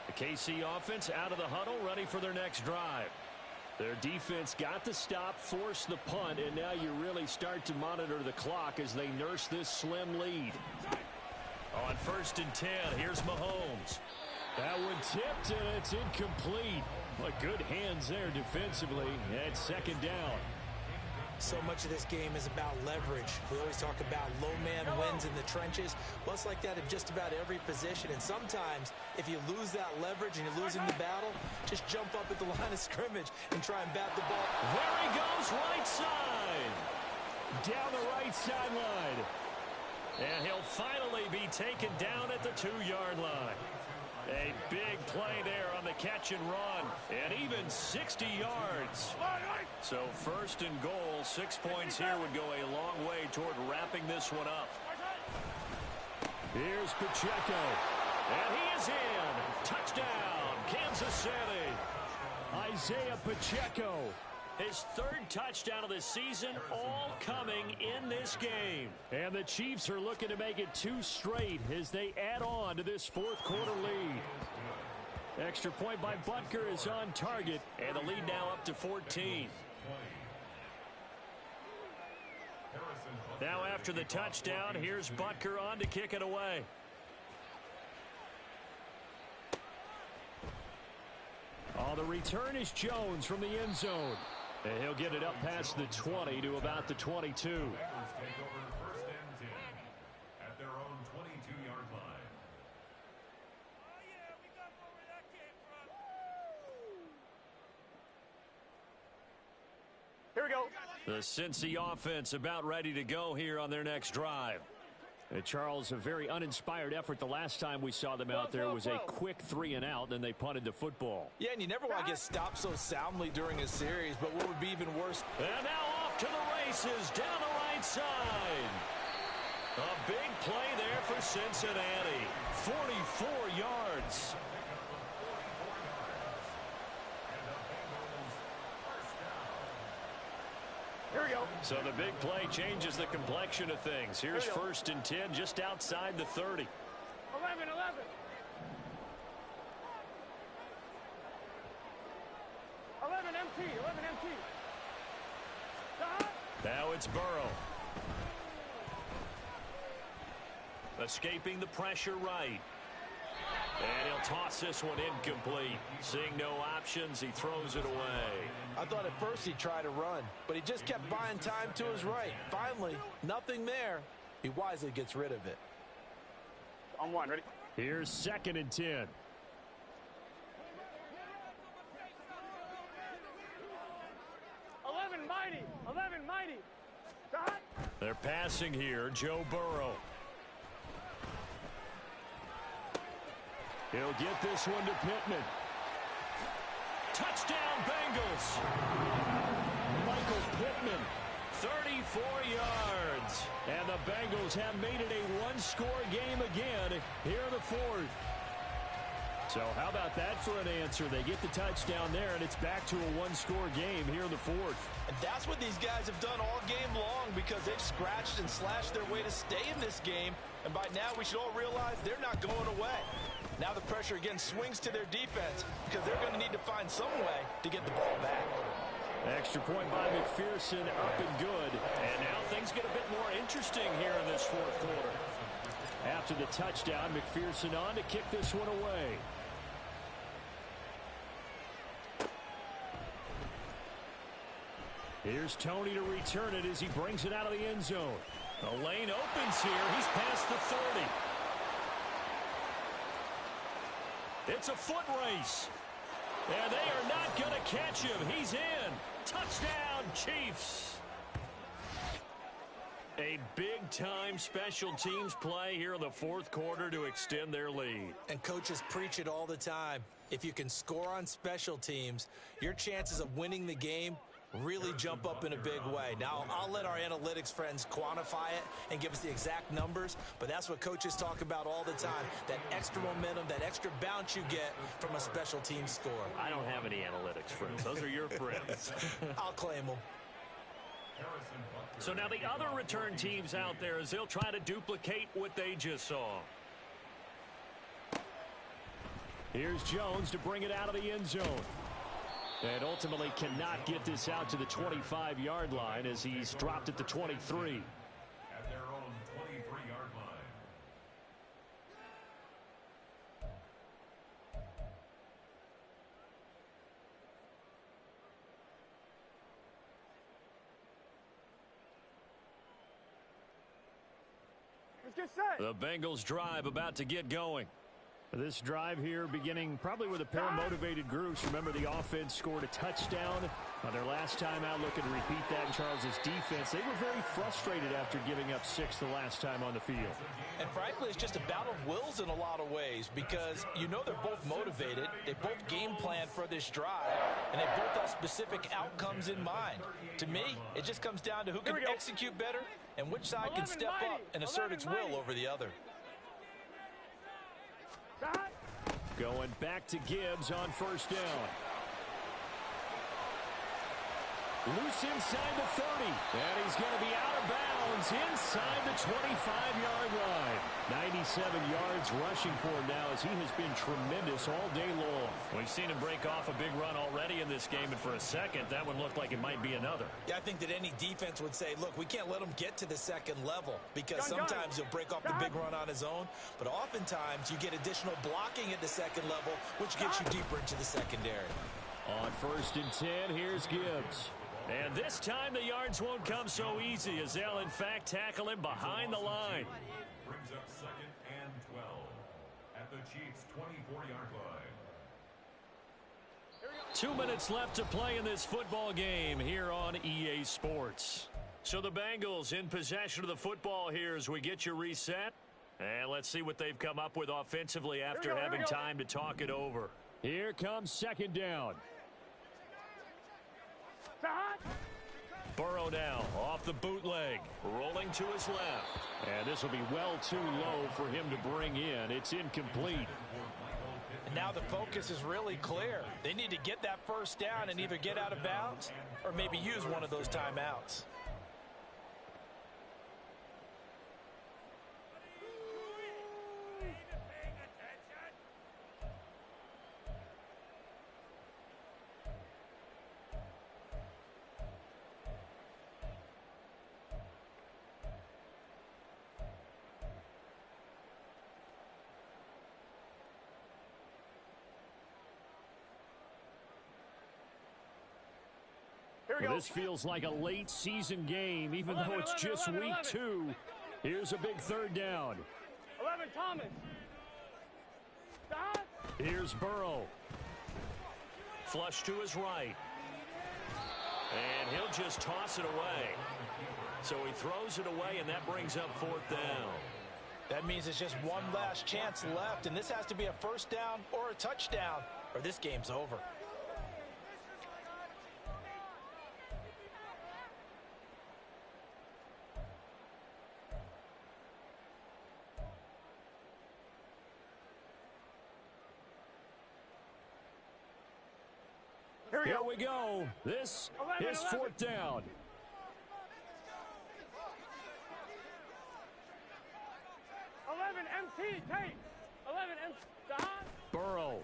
The KC offense out of the huddle, ready for their next drive. Their defense got the stop, forced the punt, and now you really start to monitor the clock as they nurse this slim lead. On 1st and 10, here's Mahomes. That one tipped, and it's incomplete. But good hands there defensively. And 2nd down. So much of this game is about leverage. We always talk about low man wins in the trenches. Well, it's like that in just about every position. And sometimes, if you lose that leverage and you're losing the battle, just jump up at the line of scrimmage and try and bat the ball. There he goes, right side. Down the right sideline. And he'll finally be taken down at the 2-yard line. A big play there on the catch and run. And even 60 yards. So 1st and goal, 6 points here would go a long way toward wrapping this one up. Here's Pacheco. And he is in. Touchdown, Kansas City. Isaiah Pacheco. His third touchdown of the season, all coming in this game. And the Chiefs are looking to make it 2 straight as they add on to this fourth quarter lead. Extra point by Butker is on target, and the lead now up to 14. Now after the touchdown, here's Butker on to kick it away. On the return is Jones from the end zone. And he'll get it up past the 20 to about the 22. Bengals take over 1st and 10 at their own 22-yard line. Oh, yeah, we got where that came from. Here we go. The Cincy offense about ready to go here on their next drive. Charles, a very uninspired effort. The last time we saw them out there was a quick 3-and-out, then they punted the football. Yeah, and you never want to get stopped so soundly during a series, but what would be even worse? And now off to the races down the right side. A big play there for Cincinnati. 44 yards. Here we go. So the big play changes the complexion of things. Here's 1st and 10 just outside the 30. 11. 11 MT. Now it's Burrow. Escaping the pressure right. And he'll toss this one incomplete. Seeing no options, he throws it away. I thought at first he'd try to run, but he just kept buying time to his right. Finally, nothing there. He wisely gets rid of it. On 1, ready? Here's 2nd and 10. 11 mighty. They're passing here, Joe Burrow. He'll get this one to Pittman. Touchdown, Bengals. Michael Pittman, 34 yards. And the Bengals have made it a one-score game again here in the fourth. So how about that for an answer? They get the touchdown there, and it's back to a one-score game here in the fourth. And that's what these guys have done all game long because they've scratched and slashed their way to stay in this game. And by now, we should all realize they're not going away. Now the pressure again swings to their defense because they're going to need to find some way to get the ball back. Extra point by McPherson, up and good. And now things get a bit more interesting here in this fourth quarter. After the touchdown, McPherson on to kick this one away. Here's Tony to return it as he brings it out of the end zone. The lane opens here. He's past the 30. It's a foot race. And they are not going to catch him. He's in. Touchdown, Chiefs. A big-time special teams play here in the fourth quarter to extend their lead. And coaches preach it all the time. If you can score on special teams, your chances of winning the game really jump up in a big way. Now, I'll let our analytics friends quantify it and give us the exact numbers, but that's what coaches talk about all the time, that extra momentum, that extra bounce you get from a special team score. I don't have any analytics friends. Those are your friends. I'll claim them. So now the other return teams out there as they'll try to duplicate what they just saw. Here's Jones to bring it out of the end zone. And ultimately cannot get this out to the 25-yard line as he's dropped at the 23. At their own 23-yard line. Let's get set. The Bengals drive about to get going. This drive here beginning probably with a pair of motivated groups. Remember, the offense scored a touchdown on their last time out. Looking to repeat that in Charles's defense. They were very frustrated after giving up 6 the last time on the field. And frankly, it's just a battle of wills in a lot of ways because you know they're both motivated. They both game planned for this drive, and they both have specific outcomes in mind. To me, it just comes down to who can execute better and which side can step up and assert its will over the other. Going back to Gibbs on first down. Loose inside the 30. And he's going to be out of bounds inside the 25-yard line. 97 yards rushing for him now as he has been tremendous all day long. We've seen him break off a big run already in this game, and for a second, that one looked like it might be another. Yeah, I think that any defense would say, look, we can't let him get to the second level because sometimes he'll break off the big run on his own, but oftentimes you get additional blocking at the second level, which gets you deeper into the secondary. On 1st and 10, here's Gibbs. And this time the yards won't come so easy as they'll, in fact, tackle him behind the line. Brings up 2nd and 12 at the Chiefs' 24-yard line. 2 minutes left to play in this football game here on EA Sports. So the Bengals in possession of the football here as we get you reset. And let's see what they've come up with offensively after having time to talk it over. Here comes 2nd down. Burrow now off the bootleg, rolling to his left. And this will be well too low for him to bring in. It's incomplete. And now the focus is really clear. They need to get that first down and either get out of bounds or maybe use one of those timeouts. Well, this feels like a late season game, even though it's just week 2. Here's a big 3rd down. 11, Thomas. Stop. Here's Burrow. Flush to his right. And he'll just toss it away. So he throws it away, and that brings up 4th down. That means it's just one last chance left, and this has to be a first down or a touchdown, or this game's over. Here we go. This is 4th down. 11, MT, Tate. 11, MT, stop. Burrow.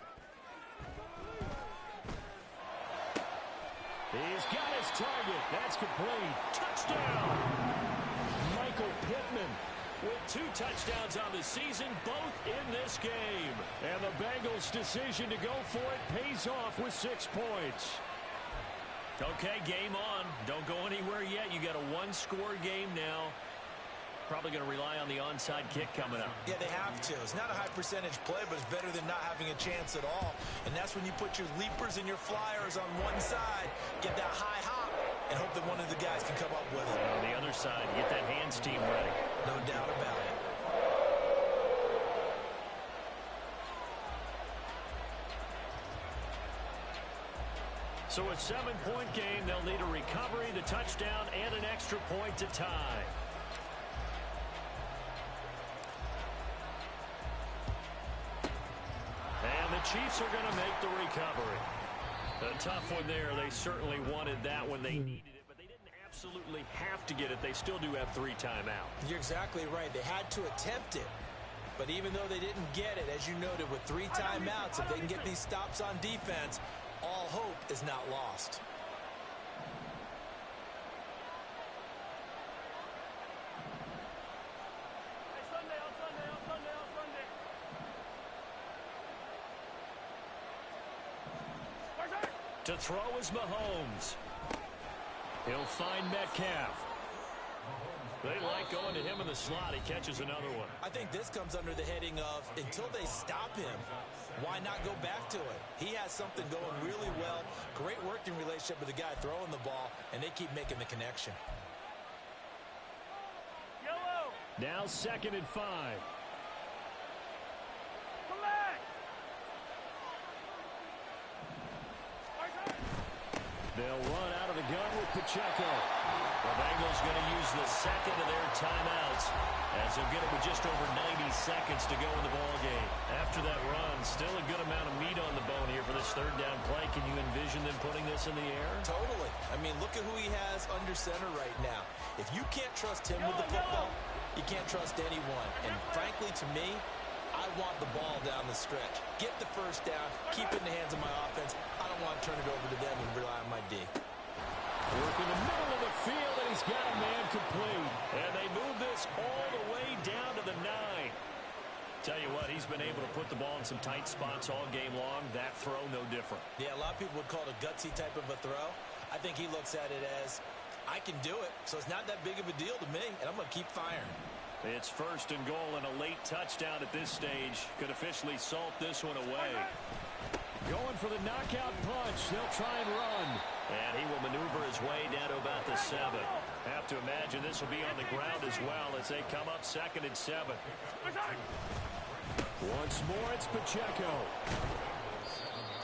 He's got his target. That's complete. Touchdown. Michael Pittman with 2 touchdowns on the season, both in this game. And the Bengals' decision to go for it pays off with 6 points. Okay, game on. Don't go anywhere yet. You got a 1-score game now. Probably going to rely on the onside kick coming up. Yeah, they have to. It's not a high percentage play, but it's better than not having a chance at all. And that's when you put your leapers and your flyers on one side, get that high hop, and hope that one of the guys can come up with it. On the other side, get that hands team ready. No doubt about it. So a 7-point game, they'll need a recovery, the touchdown, and an extra point to tie. And the Chiefs are going to make the recovery. A tough one there. They certainly wanted that when they needed it, but they didn't absolutely have to get it. They still do have 3 timeouts. You're exactly right. They had to attempt it. But even though they didn't get it, as you noted, with 3 timeouts, if they can get these stops on defense, all hope is not lost. To throw is Mahomes. He'll find Metcalf. They like going to him in the slot. He catches another one. I think this comes under the heading of until they stop him, why not go back to it? He has something going really well. Great working relationship with the guy throwing the ball, and they keep making the connection. Yellow. Now 2nd and 5. Come back. They'll run out of the gun with Pacheco. The Bengals going to use the second of their timeouts as they'll get it with just over 90 seconds to go in the ball game. After that run, still a good amount of meat on the bone here for this 3rd down play. Can you envision decision than putting this in the air? Totally. I mean, look at who he has under center right now. If you can't trust him with the football, you can't trust anyone. And frankly, to me, I want the ball down the stretch. Get the first down, keep it in the hands of my offense. I don't want to turn it over to them and rely on my D. Work in the middle of the field, and he's got a man complete. And they move this all the way down to the 9. Tell you what, he's been able to put the ball in some tight spots all game long. That throw, no different. Yeah, a lot of people would call it a gutsy type of a throw. I think he looks at it as, I can do it, so it's not that big of a deal to me, and I'm going to keep firing. It's first and goal, and a late touchdown at this stage could officially salt this one away. Going for the knockout punch. They'll try and run. And he will maneuver his way down to about the 7. Have to imagine this will be on the ground as well as they come up 2nd and 7. Once more, it's Pacheco.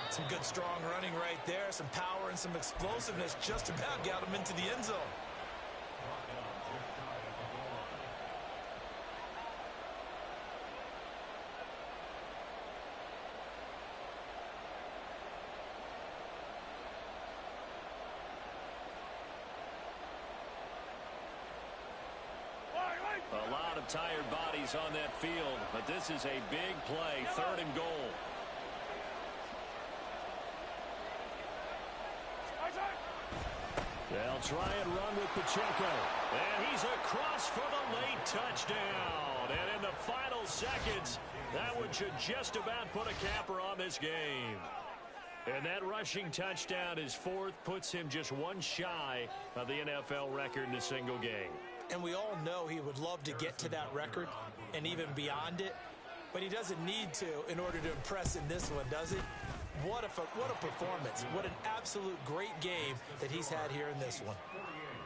Some good, strong running right there. Some power and some explosiveness. Just about got him into the end zone. A lot of tired bodies on that field, but this is a big play, 3rd and goal. They'll try and run with Pacheco. And he's across for the late touchdown. And in the final seconds, that one should just about put a capper on this game. And that rushing touchdown, his 4th, puts him just one shy of the NFL record in a single game. And we all know he would love to get to that record and even beyond it. But he doesn't need to in order to impress in this one, does he? What a performance. What an absolute great game that he's had here in this one.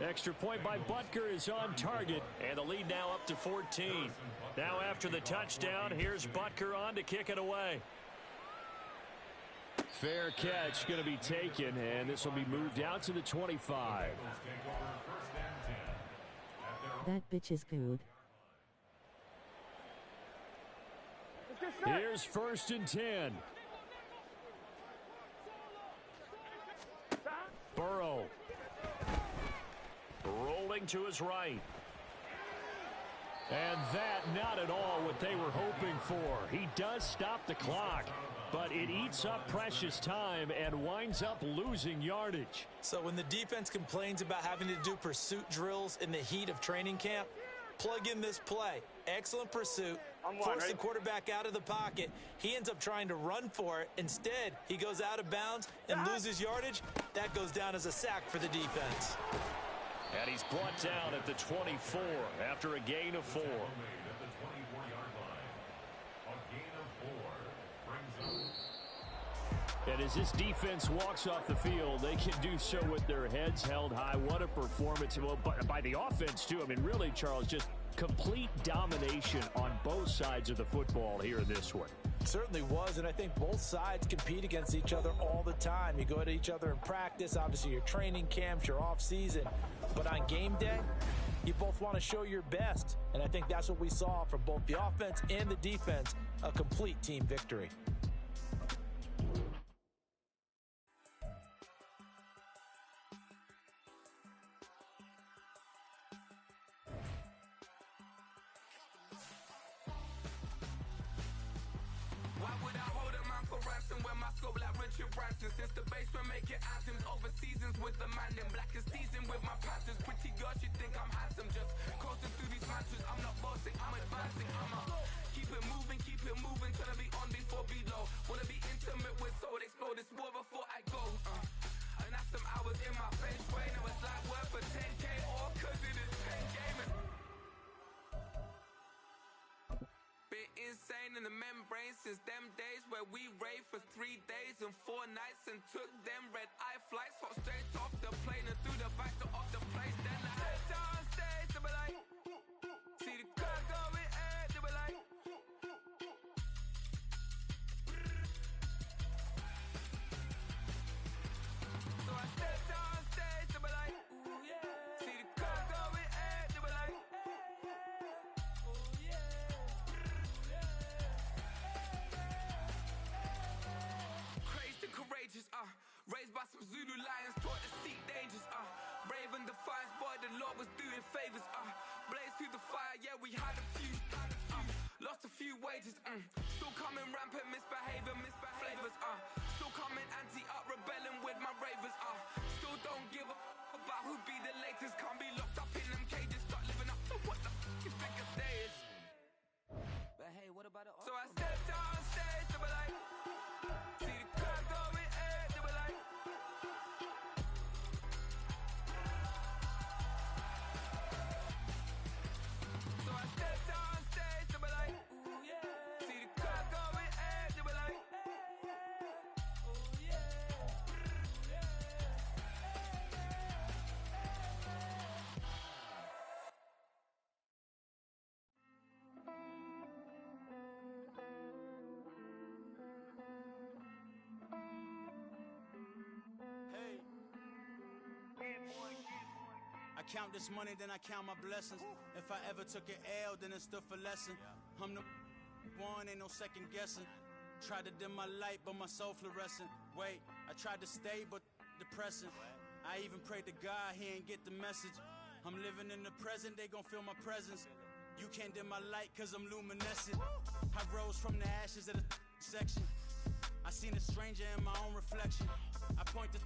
Extra point by Butker is on target. And the lead now up to 14. Now after the touchdown, here's Butker on to kick it away. Fair catch going to be taken, and this will be moved out to the 25. That bitch is good. Here's 1st and 10. Burrow. Rolling to his right. And that not at all what they were hoping for. He does stop the clock, but it eats up precious time and winds up losing yardage. So when the defense complains about having to do pursuit drills in the heat of training camp, plug in this play. Excellent pursuit. Force the quarterback out of the pocket. He ends up trying to run for it. Instead, he goes out of bounds and loses yardage. That goes down as a sack for the defense. And he's brought down at the 24 after a gain of 4. And as this defense walks off the field, they can do so with their heads held high. What a performance. Well, by the offense, too. I mean, really, Charles, just complete domination on both sides of the football here in this one. Certainly was, and I think both sides compete against each other all the time. You go at each other in practice, obviously your training camps, your off season, but on game day, you both want to show your best, and I think that's what we saw from both the offense and the defense, a complete team victory. Since the basement making items over seasons with the man in black is teasing with my patterns. Pretty girl, she think I'm handsome. Just coasting through these matches. I'm not bossing, I'm advancing. Keep it moving, trying to be on before below. Wanna be intimate with soul, explore this war before I go. And that's some hours in my bench brain. I was like work for 10K or cause it is pen gaming. Been insane in the membrane since them days where we raved for 3 days and 4 nights and took them red-eye flights, hot straight off the plane and through the back door of the place. Then I head downstairs, they were like, see the crowd going air, they were like, so I stepped downstairs, they were like, ooh yeah, see the crowd going air, they were like, ooh yeah. Crazed and courageous, raised by some Some Zulu lions taught to seek dangers, brave and defiant, boy, the Lord was doing favors, blaze through the fire, yeah, we had a few, lost a few wages, still coming rampant, misbehavior, flavors, still coming anti-up, rebelling with my ravers, still don't give a about who be the latest, can't be locked up in them cages, start living up to what the you think a day is. But hey, what about the so I stepped out on stage, they were like, see the crowd going air, they were like, so I stepped out on stage, they were like, ooh yeah, see the crowd going air, they were like, ooh yeah, I count this money, then I count my blessings. If I ever took an L, then it stood for lesson. I'm the one, ain't no second guessing. Tried to dim my light, but my soul fluorescent. Wait, I tried to stay, but depressing. I even prayed to God, he ain't get the message. I'm living in the present, they gon' feel my presence. You can't dim my light, cause I'm luminescent. I rose from the ashes of the section. I seen a stranger in my own reflection. I point the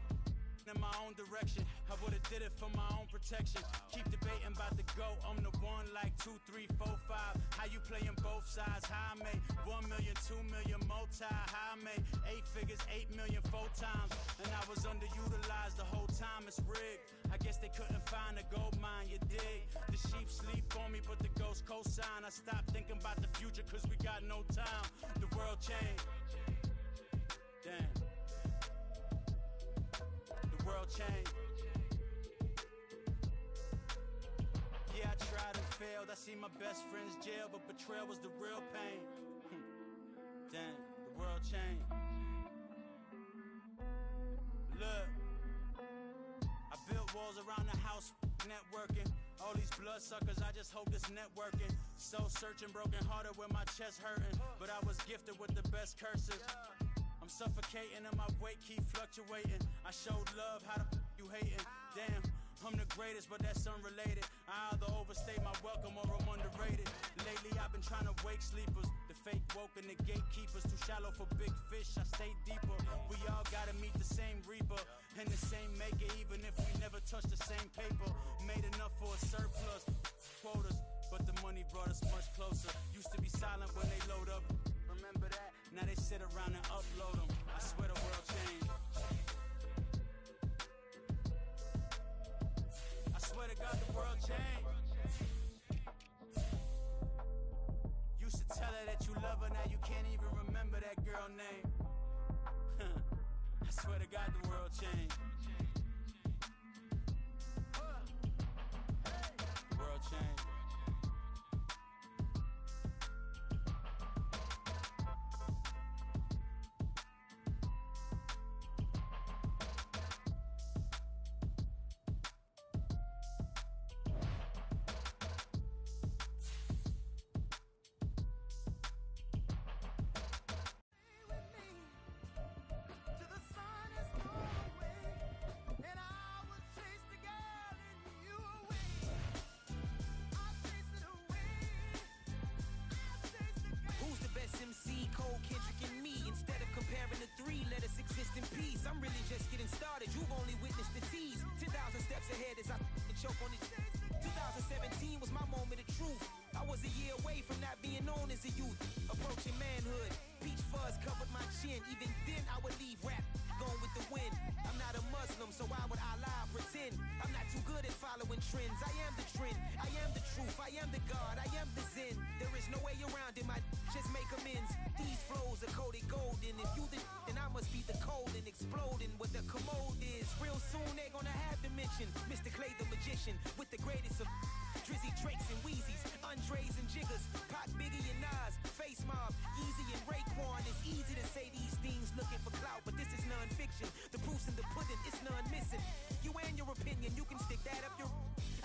in my own direction. I would've did it for my own protection. Keep debating about the GOAT. I'm the one like 2, 3, 4, 5. How you playing both sides? How I made 1 million, 2 million multi. How I made 8 figures, 8 million 4 times. And I was underutilized the whole time. It's rigged. I guess they couldn't find a gold mine, you dig? The sheep sleep on me, but the ghost co-sign. I stopped thinking about the future cause we got no time. The world changed. Damn. The world changed. Yeah, I tried and failed. I seen my best friends jail, but betrayal was the real pain. Damn, the world changed. Look, I built walls around the house, networking. All these bloodsuckers, I just hope this networking. Soul searching, broken hearted with my chest hurting. But I was gifted with the best curses. I'm suffocating and my weight keep fluctuating. I showed love, how the you hating? Damn, I'm the greatest, but that's unrelated. I either overstay my welcome or I'm underrated. Lately I've been trying to wake sleepers. The fake woke and the gatekeepers. Too shallow for big fish, I stay deeper. We all gotta meet the same reaper and the same maker, even if we never touch the same paper. Made enough for a surplus, quotas, but the money brought us much closer. Used to be silent when they load up. Remember that? Now they sit around and upload them. I swear the world changed. I swear to God the world changed. Used to tell her that you love her, now you can't even remember that girl name. I swear to God the world changed. The world changed. Exist in peace. I'm really just getting started. You've only witnessed the tease. 10,000 steps ahead as I choke on it. 2017 was my moment of truth. I was a year away from not being known as a youth. Approaching manhood. Peach fuzz covered my chin. Even then I would leave rap going with the wind. I'm not a Muslim, so why would I lie or pretend? I'm not too good at following trends. I am the trend. I am the truth. I am the God. I am the Zen. There is no way around it. My just make amends. These flows are coated golden. If you the then I must be the cold and exploding. What the commode is. Real soon they're gonna have to mention Mr. Clay the magician with the greatest of Drizzy Drakes and Wheezies, Andres and Jiggers, Pac, Biggie and Nas, Face Mob, Easy and Raekwon. It's easy to say these things looking for clout, but this is non-fiction. The proof's in the pudding, it's none missing. You and your opinion, you can stick that up your...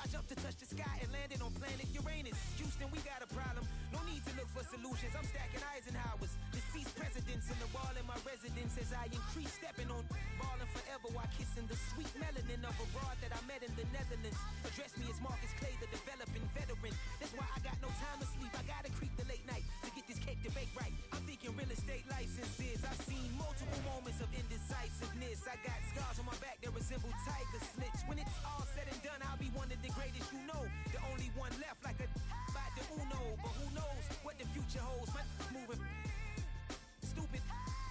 I jumped to touch the sky and landed on planet Uranus. Houston, we got a problem. No need to look for solutions. I'm stacking Eisenhowers. Deceased presidents in the wall in my residence as I increase stepping on balling forever. While kissing the sweet melanin of a broad that I met in the Netherlands. Address me as Marcus Clay, the developing veteran. That's why I got no time to sleep. I gotta creep the late night to get this cake to bake right. I'm thinking real estate licenses. I've seen multiple moments of indecisiveness. I got scars on my back that resemble tiger slits. When it's all said and done, I'll be one of the greatest you know. The only one left like a by the Uno. But who knows what the future holds? My moving stupid.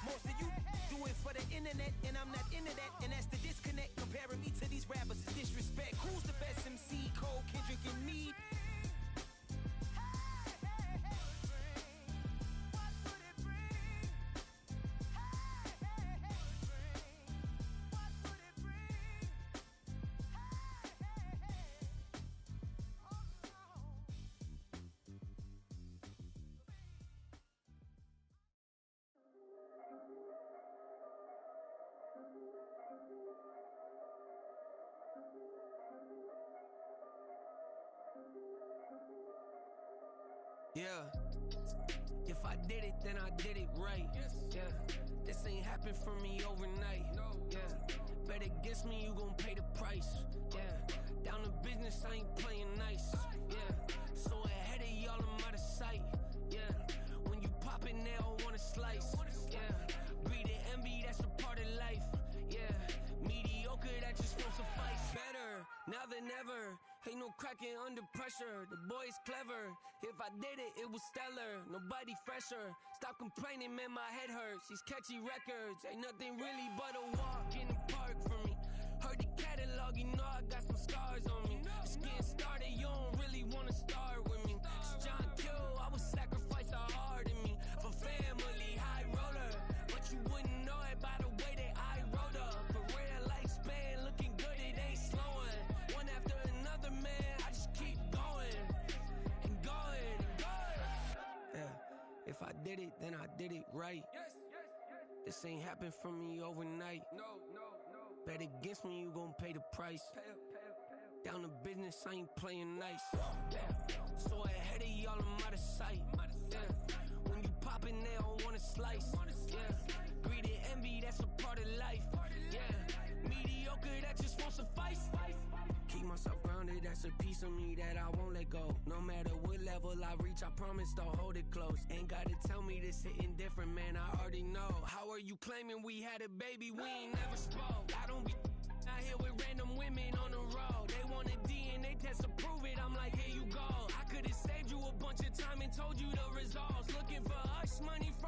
Most of you do it for the internet, and I'm not into that. And that's the disconnect. Comparing me to these rappers is disrespect. Who's the best MC? Cole, Kendrick, and me? Yeah, if I did it, then I did it right. Yeah, this ain't happened for me overnight. Yeah, bet against me, you gon' pay the price. Yeah, down to business, I ain't playing nice. Yeah, so ahead of y'all, I'm out of sight. Yeah, when you pop it, they all wanna slice. Yeah, greed and envy, that's a part of life. Yeah, mediocre, that just won't suffice. Better now than ever. Ain't no cracking under pressure. The boy's clever. If I did it, it was stellar. Nobody fresher. Stop complaining, man, my head hurts. These catchy records ain't nothing really but a walk in the park for me. Heard the catalog, you know I got some scars on me. It's getting started, you don't really wanna start with me. It's John Q, I would sacrifice a heart in me for family, high roller. But you wouldn't know it by the way that I wrote up. Career lifespan looking good, it ain't slowing. One after another, man, I just keep going and going and going. Yeah, if I did it, then I did it right. This ain't happened for me overnight. No. Bet against me, you gon' pay the price. Down to business, I ain't playing nice. Yeah, so ahead of y'all, I'm out of sight. Yeah, when you poppin', they don't wanna slice. Yeah, greed and envy, that's a part of life. Yeah, mediocre, that just won't suffice. Keep myself grounded, that's a piece of me that I won't let go. No matter what level I reach, I promise to hold it close. Ain't gotta tell me this hitting different, man, I already know. How are you claiming we had a baby, we ain't never spoke? I don't be out here with random women on the road. They want a DNA test to prove it, I'm like, here you go. I could've saved you a bunch of time and told you the results. Looking for us, money from